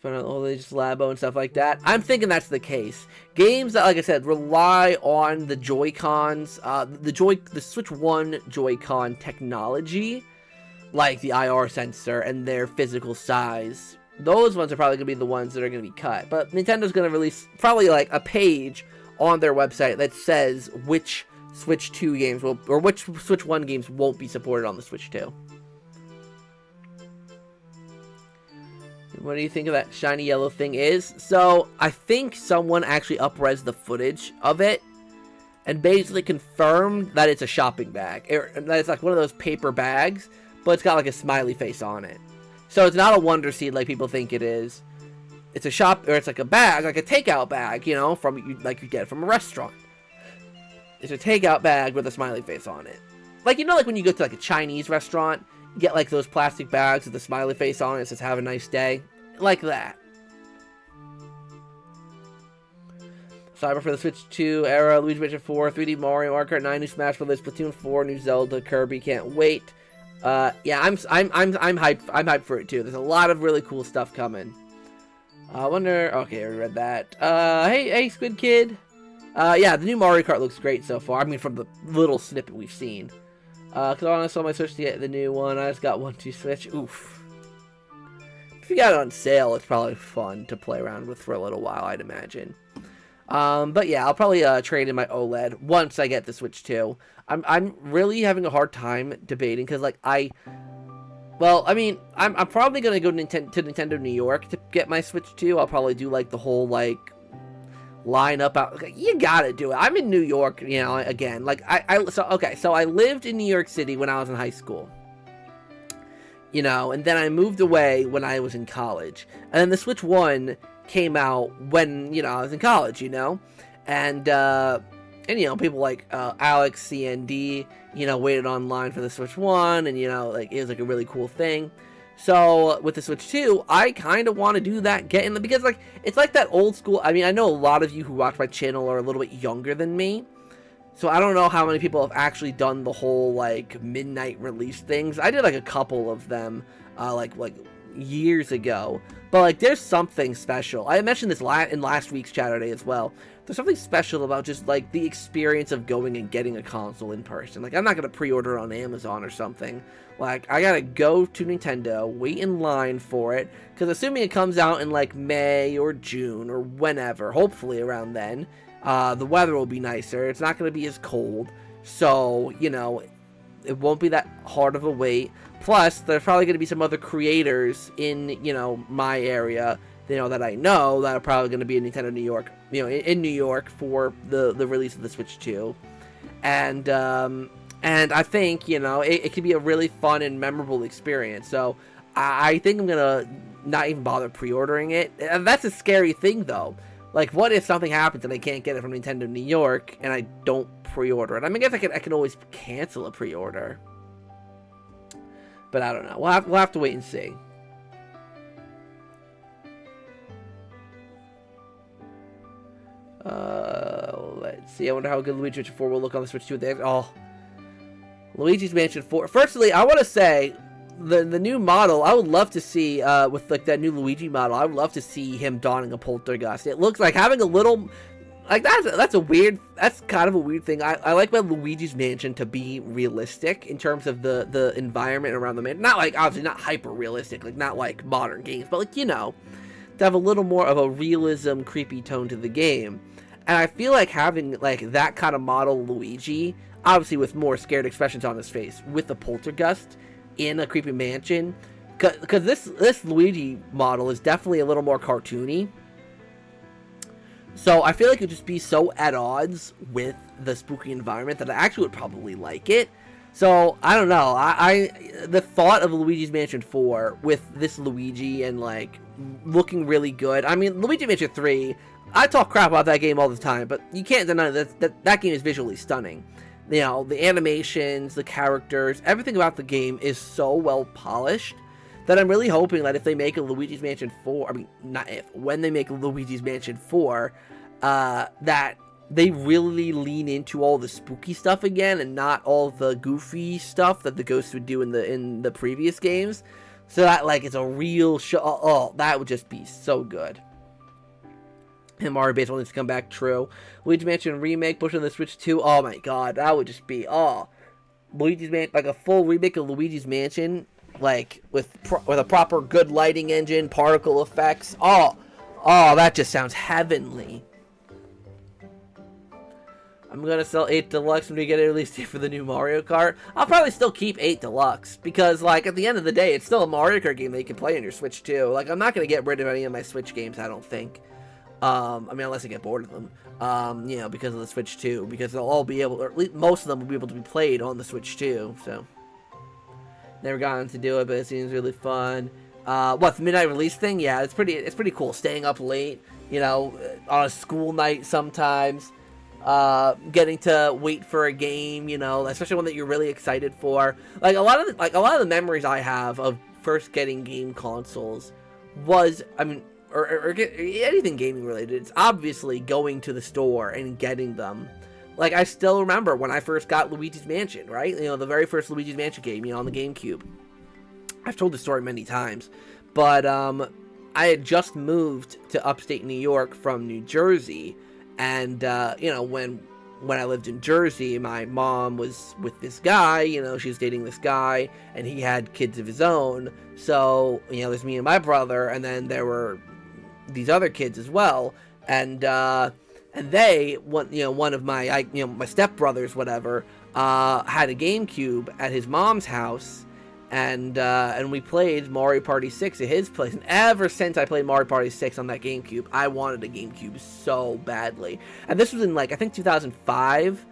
All they just Labo and stuff like that. I'm thinking that's the case. Games that, like I said, rely on the Joy-Cons, the Switch 1 Joy-Con technology, like the IR sensor and their physical size. Those ones are probably going to be the ones that are going to be cut. But Nintendo's going to release probably like a page on their website that says which Switch 2 games will, or which Switch 1 games won't be supported on the Switch 2. What do you think of that shiny yellow thing is? So, I think someone actually up-res the footage of it and basically confirmed that it's a shopping bag. That it's like one of those paper bags, but it's got like a smiley face on it. So, it's not a Wonder Seed like people think it is. It's a shop, or it's like a bag, like a takeout bag, you know, like you get from a restaurant. It's a takeout bag with a smiley face on it. Like, you know, like when you go to like a Chinese restaurant, you get like those plastic bags with the smiley face on it. It says, "Have a nice day." Like that. Cyber for the Switch 2 era, Luigi Mansion 4, 3D Mario, Mario Kart 9, new Smash Bros. Splatoon 4, new Zelda, Kirby, can't wait. Yeah, I'm hyped. I'm hyped for it too. There's a lot of really cool stuff coming. I wonder. Okay, I already read that. Hey, Squid Kid. Yeah, the new Mario Kart looks great so far. I mean, from the little snippet we've seen. Cause I want to sell my Switch to get the new one. I just got one to Switch. Oof. If you got it on sale, it's probably fun to play around with for a little while, I'd imagine. But yeah, I'll probably trade in my OLED once I get the Switch 2. I'm really having a hard time debating, because like I'm probably gonna go to Nintendo New York to get my Switch 2. I'll probably do like the whole like line up out. You gotta do it. I'm in New York, you know, again. Like so I lived in New York City when I was in high school. You know, and then I moved away when I was in college. And then the Switch 1 came out when, you know, I was in college, you know? And you know, people like Alex CND, you know, waited online for the Switch 1, and you know, like, it was like a really cool thing. So with the Switch 2, I kind of want to do that, because like, it's like that old school. I mean, I know a lot of you who watch my channel are a little bit younger than me, so I don't know how many people have actually done the whole like midnight release things. I did like a couple of them, like years ago. But like, there's something special. I mentioned this in last week's Chaturday as well. There's something special about just like the experience of going and getting a console in person. Like, I'm not gonna pre-order it on Amazon or something. Like, I gotta go to Nintendo, wait in line for it, because assuming it comes out in like May or June or whenever, hopefully around then, the weather will be nicer. It's not gonna be as cold, so you know, it won't be that hard of a wait. Plus, there's probably going to be some other creators in, you know, my area, you know, that I know that are probably going to be in Nintendo New York, you know, in New York for the release of the Switch 2. And I think, you know, it could be a really fun and memorable experience. So I think I'm going to not even bother pre-ordering it. And that's a scary thing, though. Like, what if something happens and I can't get it from Nintendo New York and I don't pre-order it? I mean, I guess I can always cancel a pre-order. But I don't know. We'll have to wait and see. Let's see. I wonder how good Luigi's Mansion 4 will look on the Switch 2. Oh, Luigi's Mansion 4. Firstly, I want to say the new model. I would love to see with like that new Luigi model. I would love to see him donning a poltergust. It looks like having a little. Like, that's kind of a weird thing. I like my Luigi's Mansion to be realistic in terms of the environment around the mansion. Not like, obviously not hyper realistic, like not like modern games, but like, you know, to have a little more of a realism, creepy tone to the game. And I feel like having like that kind of model Luigi, obviously with more scared expressions on his face, with the poltergust in a creepy mansion, because this Luigi model is definitely a little more cartoony. So I feel like it would just be so at odds with the spooky environment that I actually would probably like it. So I don't know. The thought of Luigi's Mansion 4 with this Luigi and like looking really good. I mean, Luigi Mansion 3, I talk crap about that game all the time, but you can't deny that game is visually stunning. You know, the animations, the characters, everything about the game is so well polished that I'm really hoping that if they make a Luigi's Mansion 4, I mean, not if, when they make Luigi's Mansion 4, that they really lean into all the spooky stuff again and not all the goofy stuff that the ghosts would do in the previous games. So that, like, it's a real show. Oh, that would just be so good. And Mario Baseball needs to come back, true. Luigi's Mansion remake, pushing the Switch 2. Oh my god, that would just be, Luigi's Mansion, like a full remake of Luigi's Mansion, like with a proper good lighting engine, particle effects. Oh, that just sounds heavenly. I'm gonna sell 8 Deluxe when we get a release date for the new Mario Kart. I'll probably still keep 8 Deluxe because, like, at the end of the day, it's still a Mario Kart game that you can play on your Switch too. Like, I'm not gonna get rid of any of my Switch games, I don't think. I mean, unless I get bored of them. You know, because of the Switch 2, because they'll all be able, or at least most of them will be able to be played on the Switch 2. So, never gotten to do it, but it seems really fun. What, the midnight release thing? Yeah, it's pretty cool. Staying up late, you know, on a school night sometimes. Getting to wait for a game, you know, especially one that you're really excited for. Like a lot of the memories I have of first getting game consoles was, I mean, or anything gaming related, it's obviously going to the store and getting them. Like, I still remember when I first got Luigi's Mansion, right? You know, the very first Luigi's Mansion game, you know, on the GameCube. I've told the story many times, but I had just moved to upstate New York from New Jersey, and you know, when I lived in Jersey, my mom was with this guy, you know, she was dating this guy, and he had kids of his own. So, you know, there's me and my brother, and then there were these other kids as well, and they, one of my, my stepbrothers, whatever, had a GameCube at his mom's house, and we played Mario Party 6 at his place, and ever since I played Mario Party 6 on that GameCube, I wanted a GameCube so badly. And this was in, like, I think 2005,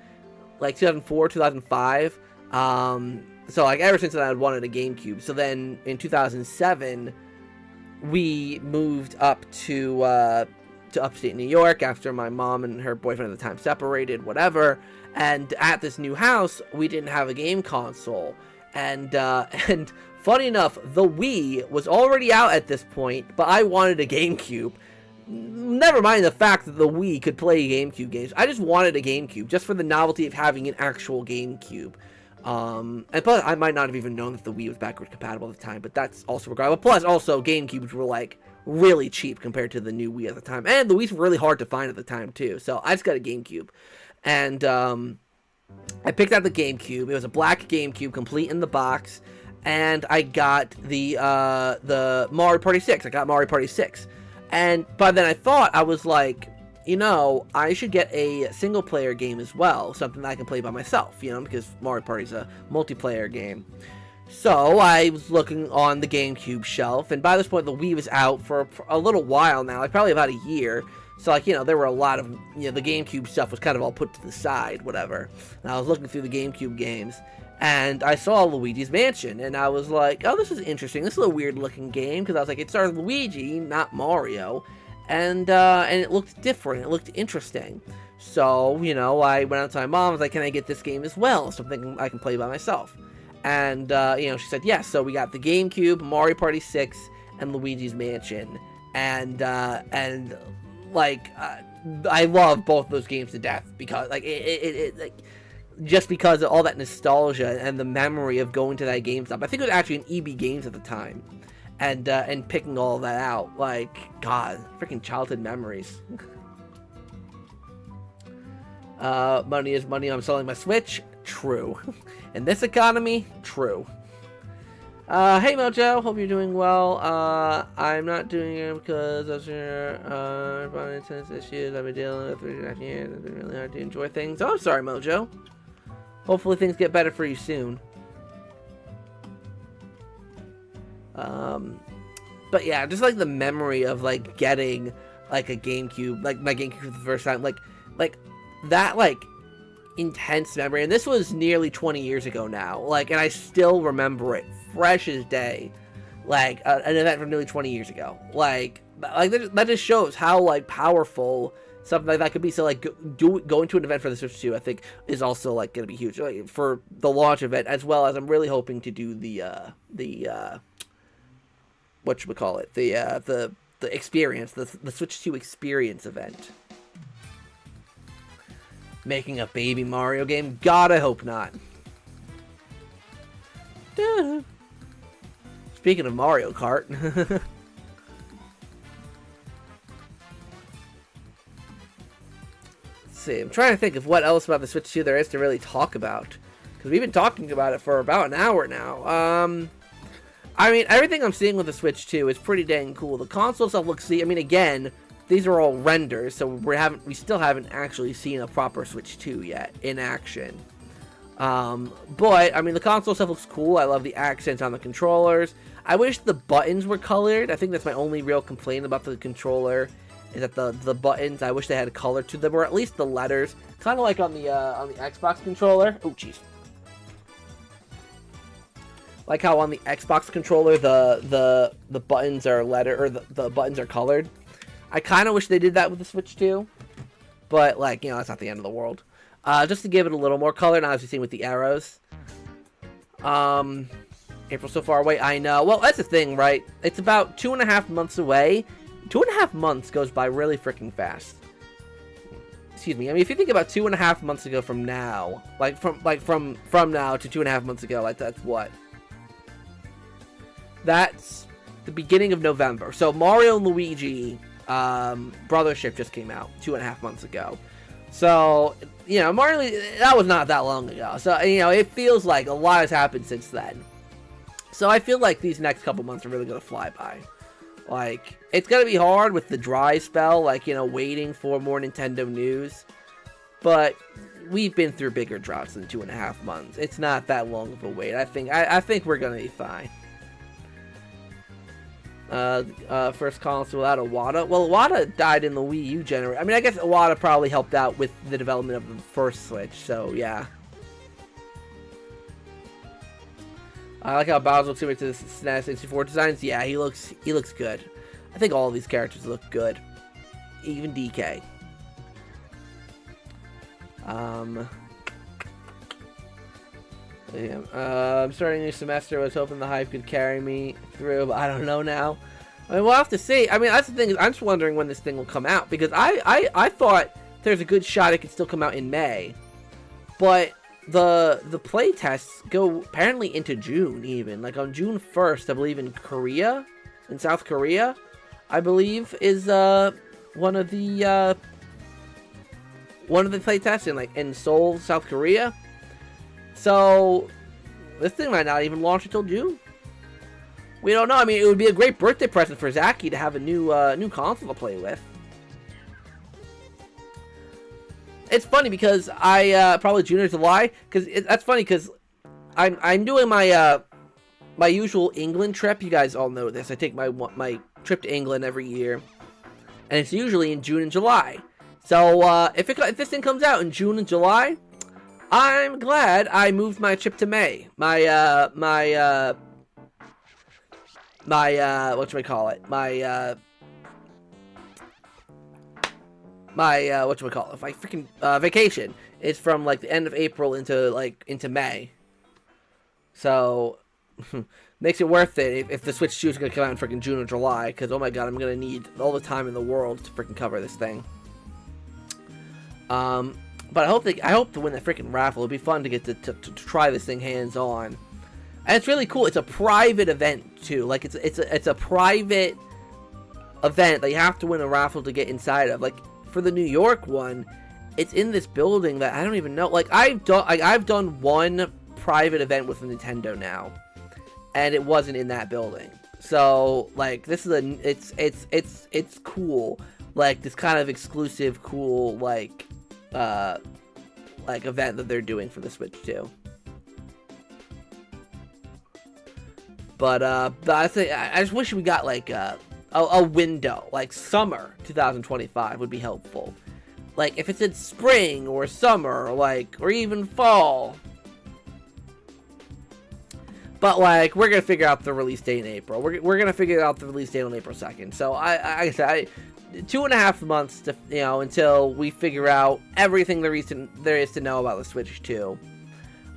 like 2004, 2005, so, like, ever since then I wanted a GameCube. So then, in 2007, we moved up to to upstate New York after my mom and her boyfriend at the time separated, whatever. And at this new house, we didn't have a game console. And funny enough, the Wii was already out at this point, but I wanted a GameCube. Never mind the fact that the Wii could play GameCube games. I just wanted a GameCube, just for the novelty of having an actual GameCube. And plus, I might not have even known that the Wii was backward compatible at the time, but that's also regardless. Plus, also, GameCubes were, like, really cheap compared to the new Wii at the time. And the Wii's were really hard to find at the time, too. So, I just got a GameCube. And, I picked out the GameCube. It was a black GameCube, complete in the box. And I got the Mario Party 6. I got Mario Party 6. And by then I was like, you know, I should get a single-player game as well, something that I can play by myself, you know, because Mario Party's a multiplayer game. So I was looking on the GameCube shelf, and by this point the Wii was out for a little while now, like probably about a year. So, like, you know, there were a lot of, you know, the GameCube stuff was kind of all put to the side, whatever. And I was looking through the GameCube games, and I saw Luigi's Mansion, and I was like, oh, this is interesting. This is a weird-looking game, because I was like, it started Luigi, not Mario. And it looked different. It looked interesting. So, you know, I went out to my mom. I was like, can I get this game as well? Something I can play by myself. And, you know, she said yes. So we got the GameCube, Mario Party 6, and Luigi's Mansion. And like, I love both those games to death. Because, like, like, just because of all that nostalgia and the memory of going to that GameStop. I think it was actually an EB Games at the time. And picking all that out, like, God, freaking childhood memories. Money is money. I'm selling my Switch. True. In this economy, true. Hey Mojo, hope you're doing well. I'm not doing it because of your intense issues I've been dealing with for 3.5 years. It's been really hard to enjoy things. Oh, I'm sorry, Mojo. Hopefully things get better for you soon. But yeah, just like the memory of like getting like a GameCube, like my GameCube for the first time, like that like intense memory. And this was nearly 20 years ago now, like, and I still remember it fresh as day, like an event from nearly 20 years ago. Like that just shows how like powerful something like that could be. So like going to an event for the Switch 2, I think is also like going to be huge, like, for the launch event, as well as I'm really hoping to do the whatchamacallit, the experience, the Switch 2 experience event. Making a baby Mario game? God, I hope not. Speaking of Mario Kart. Let's see, I'm trying to think of what else about the Switch 2 there is to really talk about. Because we've been talking about it for about an hour now. I mean, everything I'm seeing with the Switch 2 is pretty dang cool. The console stuff looks, I mean, again, these are all renders, so we still haven't actually seen a proper Switch 2 yet in action. But I mean, the console stuff looks cool. I love the accents on the controllers. I wish the buttons were colored. I think that's my only real complaint about the controller, is that the buttons, I wish they had a color to them, or at least the letters, kind of like on the Xbox controller. Oh, jeez. Like how on the Xbox controller the buttons are the buttons are colored. I kind of wish they did that with the Switch 2, but like, you know, that's not the end of the world. Just to give it a little more color, now as we've seen with the arrows. April's so far away, I know. Well, that's the thing, right? It's about 2.5 months away. 2.5 months goes by really freaking fast. Excuse me. I mean, if you think about 2.5 months ago from now, from now to 2.5 months ago, like that's what? That's the beginning of November. So Mario and Luigi Brothership just came out 2.5 months ago. So, you know, Mario, that was not that long ago. So, you know, it feels like a lot has happened since then. So I feel like these next couple months are really going to fly by. Like, it's going to be hard with the dry spell, like, you know, waiting for more Nintendo news. But we've been through bigger droughts than 2.5 months. It's not that long of a wait. I think we're going to be fine. First console without Iwata. Well, Iwata died in the Wii U generation. I mean, I guess Iwata probably helped out with the development of the first Switch, so yeah. I like how Bowser looks similar to the SNES 64 designs. Yeah, he looks good. I think all of these characters look good. even DK. Yeah, I'm starting a new semester. I was hoping the hype could carry me through, but I don't know now. I mean, we'll have to see. I mean, that's the thing, is I'm just wondering when this thing will come out, because I thought there's a good shot it could still come out in May, but the play tests go apparently into June, even like on June 1st, I believe, in Korea, in South Korea, I believe, is one of the play tests in Seoul, South Korea. So this thing might not even launch until June. We don't know. I mean, it would be a great birthday present for Zaki to have a new console to play with. It's funny because I probably June or July, because that's funny because I'm doing my my usual England trip. You guys all know this. I take my trip to England every year, and it's usually in June and July. So if this thing comes out in June and July, I'm glad I moved my trip to May. My whatchamacallit? My freaking vacation is from like the end of April into May. So makes it worth it if the Switch 2 is gonna come out in freaking June or July, because oh my god, I'm gonna need all the time in the world to freaking cover this thing. But I hope to win that freaking raffle. It'd be fun to get to try this thing hands on, and it's really cool. It's a private event too. Like it's a private event that you have to win a raffle to get inside of. Like for the New York one, it's in this building that I don't even know. Like I've done one private event with Nintendo now, and it wasn't in that building. So like this is it's cool. Like this kind of exclusive, cool like event that they're doing for the Switch 2. But I just wish we got like a window, like summer 2025 would be helpful. Like if it's in spring or summer, or even fall. But like we're gonna figure out the release date in April. We're gonna figure out the release date on April 2nd. So I said 2.5 months to until we figure out everything there is to know about the Switch 2.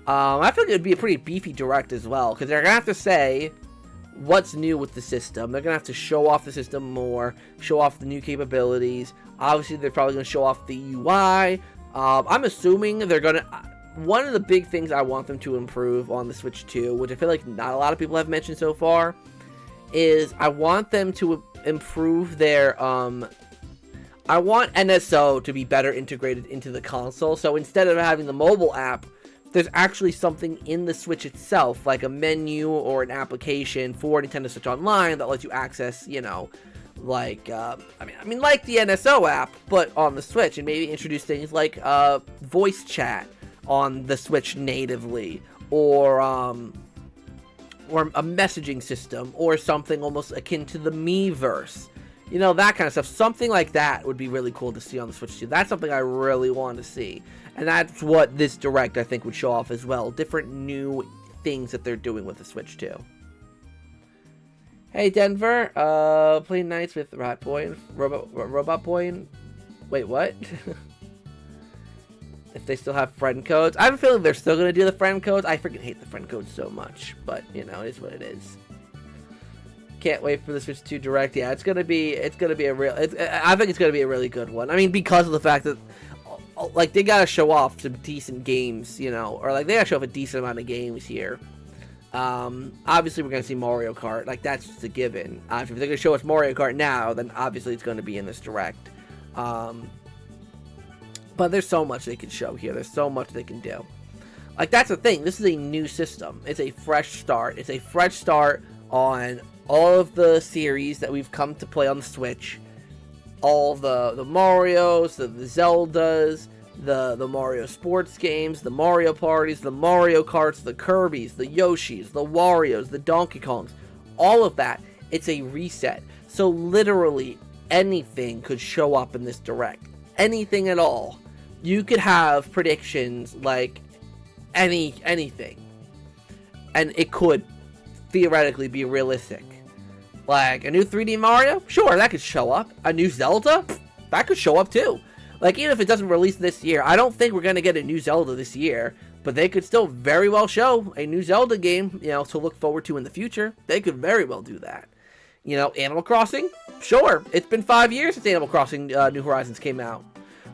I feel like it would be a pretty beefy direct as well, because they're gonna have to say what's new with the system. They're gonna have to show off the system more, show off the new capabilities. Obviously, they're probably gonna show off the UI. I'm assuming they're gonna. One of the big things I want them to improve on the Switch 2, which I feel like not a lot of people have mentioned so far, is I want them to improve their I want NSO to be better integrated into the console. So instead of having the mobile app, there's actually something in the Switch itself, like a menu or an application for Nintendo Switch Online that lets you access, like like the NSO app, but on the Switch, and maybe introduce things like voice chat on the Switch natively, or a messaging system, or something almost akin to the Miiverse. That kind of stuff. Something like that would be really cool to see on the Switch 2. That's something I really want to see. And that's what this Direct, I think, would show off as well. Different new things that they're doing with the Switch 2. Hey, Denver. Playing nights with Rat Boy and Robot Boy and... Wait, what? If they still have friend codes. I have a feeling they're still going to do the friend codes. I freaking hate the friend codes so much. But, it is what it is. Can't wait for the Switch 2 Direct. Yeah, it's gonna be a real. I think it's gonna be a really good one. I mean, because of the fact that, like, they gotta show off some decent games, or like they gotta show off a decent amount of games here. Obviously we're gonna see Mario Kart. Like that's just a given. If they're gonna show us Mario Kart now, then obviously it's gonna be in this Direct. But there's so much they can show here. There's so much they can do. Like that's the thing. This is a new system. It's a fresh start. It's a fresh start on all of the series that we've come to play on the Switch. All the Marios, the Zeldas, the Mario sports games, the Mario parties, the Mario Karts, the Kirbys, the Yoshis, the Warios, the Donkey Kongs. All of that. It's a reset. So literally anything could show up in this Direct. Anything at all. You could have predictions like anything. And it could theoretically be realistic. Like a new 3D Mario? Sure, that could show up. A new Zelda? that could show up too. Like, even if it doesn't release this year, I don't think we're going to get a new Zelda this year, but they could still very well show a new Zelda game, you know, to look forward to in the future. They could very well do that. You know, Animal Crossing? Sure. It's been 5 years since Animal Crossing New Horizons came out.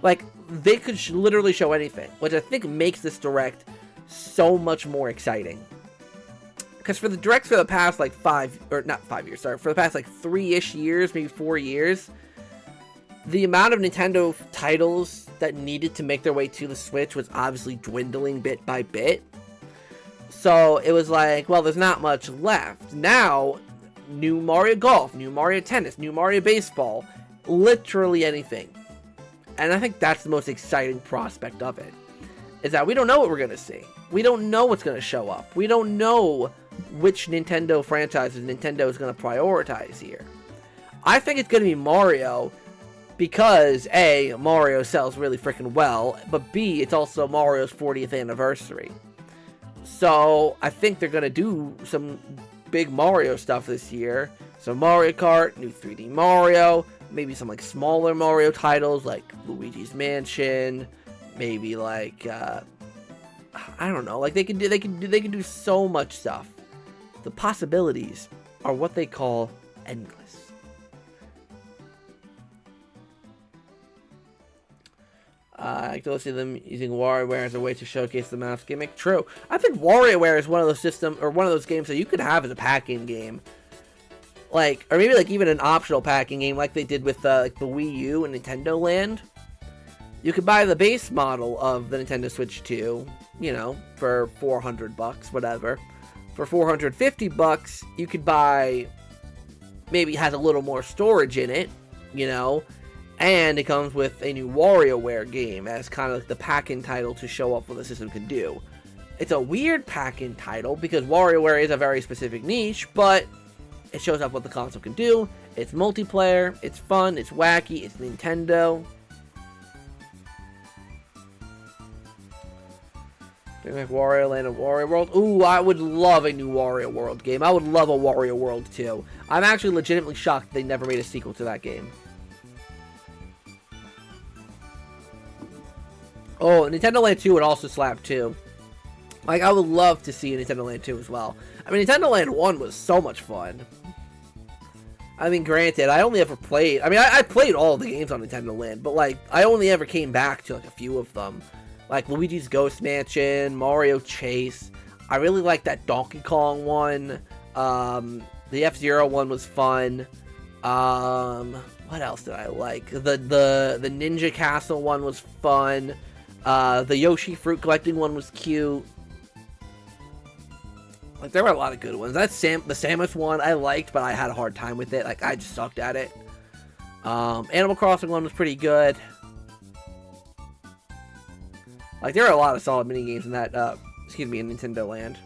Like, they could literally show anything, which I think makes this Direct so much more exciting. Because for the Directs for the past, like, for the past, like, 3-ish years, maybe 4 years, the amount of Nintendo titles that needed to make their way to the Switch was obviously dwindling bit by bit. So it was like, well, there's not much left. Now, new Mario Golf, new Mario Tennis, new Mario Baseball, literally anything. And I think that's the most exciting prospect of it, is that we don't know what we're going to see. We don't know what's going to show up. We don't know which Nintendo franchises Nintendo is going to prioritize here. I think it's going to be Mario, because A, Mario sells really freaking well, but B, it's also Mario's 40th anniversary. So I think they're going to do some big Mario stuff this year. So Mario Kart, new 3D Mario, maybe some like smaller Mario titles like Luigi's Mansion, maybe like I don't know, like they can do so much stuff. The possibilities are what they call endless. I can see them using WarioWare as a way to showcase the mouse gimmick. True. I think WarioWare is one of those games that you could have as a packing game. Like, or maybe like even an optional packing game like they did with like the Wii U and Nintendo Land. You could buy the base model of the Nintendo Switch 2, you know, for $400, whatever. For $450, you could buy, maybe it has a little more storage in it, you know, and it comes with a new WarioWare game as kind of like the pack-in title to show off what the system can do. It's a weird pack-in title because WarioWare is a very specific niche, but it shows off what the console can do. It's multiplayer, it's fun, it's wacky, it's Nintendo. Like Wario Land and Wario World. Ooh, I would love a new Wario World game. I would love a Wario World 2. I'm actually legitimately shocked they never made a sequel to that game. Oh, Nintendo Land 2 would also slap too. Like, I would love to see a Nintendo Land 2 as well. I mean, Nintendo Land 1 was so much fun. I mean, granted, I only ever played... I mean, I played all the games on Nintendo Land, but, like, I only ever came back to, like, a few of them. Like, Luigi's Ghost Mansion, Mario Chase. I really like that Donkey Kong one. The F-Zero one was fun. What else did I like? The Ninja Castle one was fun. The Yoshi fruit collecting one was cute. Like, there were a lot of good ones. The Samus one I liked, but I had a hard time with it. Like, I just sucked at it. Animal Crossing one was pretty good. Like, there are a lot of solid mini games in that, in Nintendo Land.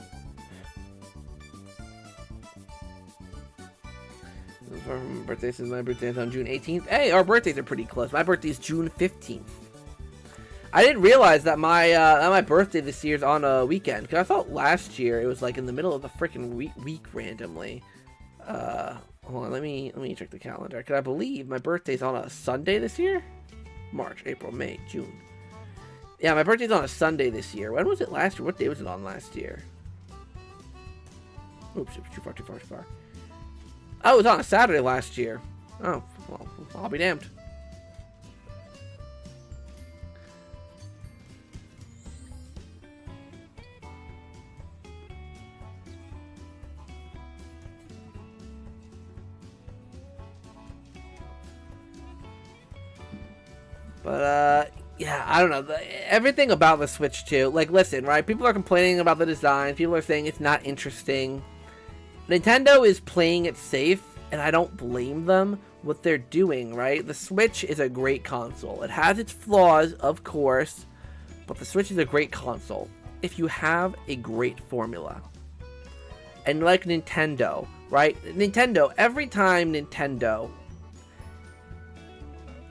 Birthday says my birthday is on June 18th. Hey, our birthdays are pretty close. My birthday is June 15th. I didn't realize that my birthday this year is on a weekend, because I thought last year it was like in the middle of the freaking week randomly. Hold on, let me check the calendar, because I believe my birthday's on a Sunday this year. March, April, May, June. Yeah, my birthday's on a Sunday this year. When was it last year? What day was it on last year? Oops, it was too far. Oh, it was on a Saturday last year. Oh, well, I'll be damned. But, yeah, I don't know. Everything about the Switch 2, like, listen, right? People are complaining about the design. People are saying it's not interesting. Nintendo is playing it safe, and I don't blame them what they're doing, right? The Switch is a great console. It has its flaws, of course, but the Switch is a great console if you have a great formula. And like Nintendo, right? Every time Nintendo...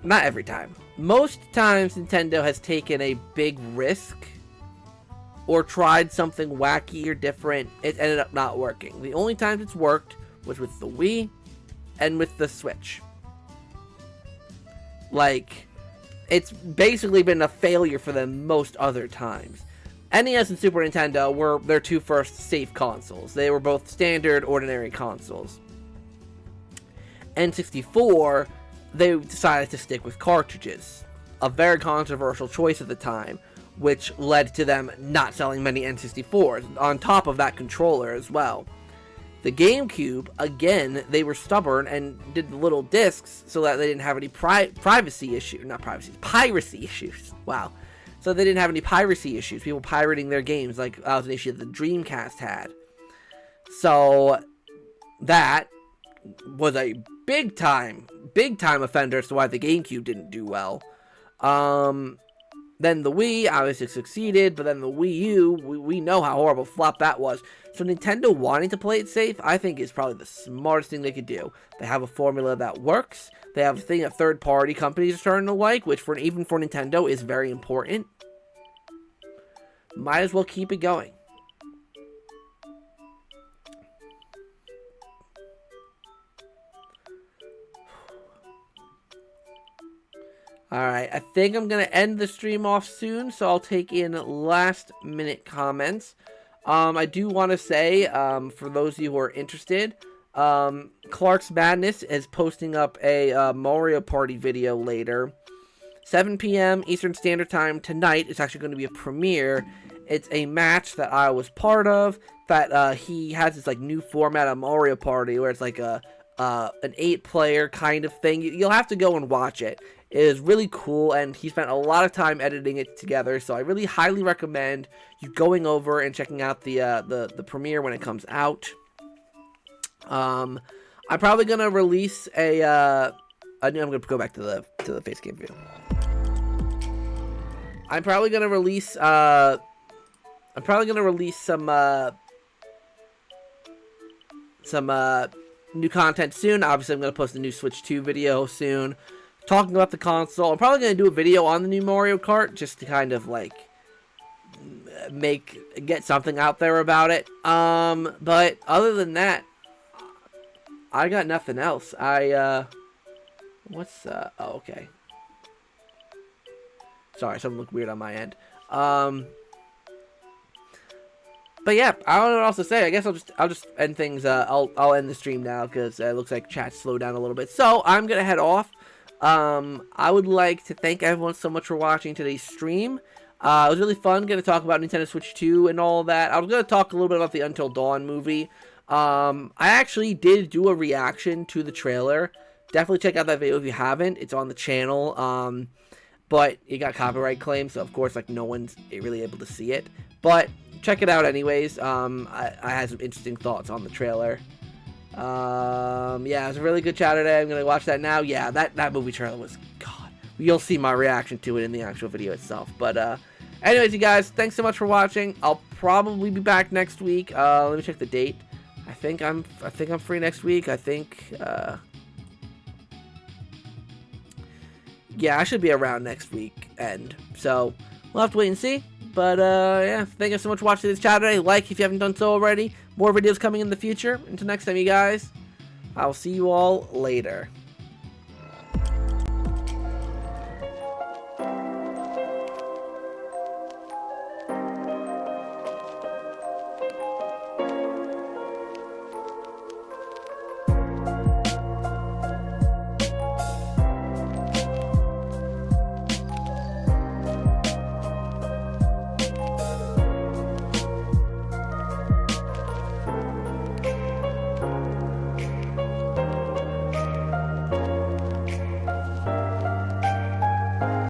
Not every time. Most times Nintendo has taken a big risk or tried something wacky or different. It ended up not working. The only times it's worked was with the Wii and with the Switch. Like, it's basically been a failure for them most other times. NES and Super Nintendo were their two first safe consoles. They were both standard, ordinary consoles. N64, they decided to stick with cartridges. A very controversial choice at the time, which led to them not selling many N64s, on top of that controller as well. The GameCube, again, they were stubborn and did little discs so that they didn't have any piracy issues. Wow. So they didn't have any piracy issues. People pirating their games, like that was an issue that the Dreamcast had. So that was a big time offender as to why the GameCube didn't do well. Then the Wii obviously succeeded, but then the Wii U, we know how horrible flop that was. So Nintendo wanting to play it safe, I think is probably the smartest thing they could do. They have a formula that works. They have a thing that third-party companies are starting to like, which even for Nintendo is very important. Might as well keep it going. Alright, I think I'm going to end the stream off soon, so I'll take in last minute comments. I do want to say, for those of you who are interested, Clark's Madness is posting up a Mario Party video later. 7 p.m. Eastern Standard Time tonight. It's actually going to be a premiere. It's a match that I was part of, that he has this like new format of Mario Party where it's like an 8-player kind of thing. You'll have to go and watch it. It is really cool, and he spent a lot of time editing it together, so I really highly recommend you going over and checking out the premiere when it comes out. I'm probably gonna release I'm gonna go back to the face cam view. I'm probably gonna release some new content soon. Obviously, I'm gonna post a new Switch 2 video soon, talking about the console. I'm probably going to do a video on the new Mario Kart, just to kind of, like, get something out there about it. But other than that, I got nothing else. oh, okay. Sorry, something looked weird on my end. But yeah, I don't know what else to say. I guess I'll just end things. I'll end the stream now, because it looks like chat slowed down a little bit. So, I'm going to head off. I would like to thank everyone so much for watching today's stream. It was really fun getting to talk about Nintendo Switch 2 and all that. I was going to talk a little bit about the Until Dawn movie. I actually did do a reaction to the trailer. Definitely check out that video if you haven't. It's on the channel. But it got copyright claims, so of course, like, no one's really able to see it. But check it out anyways. I had some interesting thoughts on the trailer. Yeah, it was a really good Chaturday. I'm gonna watch that now. Yeah, that movie trailer was, God. You'll see my reaction to it in the actual video itself. But anyways, you guys, thanks so much for watching. I'll probably be back next week. Let me check the date. I think I'm free next week. Yeah, I should be around next weekend. So we'll have to wait and see. But yeah, thank you so much for watching this Chaturday. Like if you haven't done so already. More videos coming in the future. Until next time, you guys, I'll see you all later.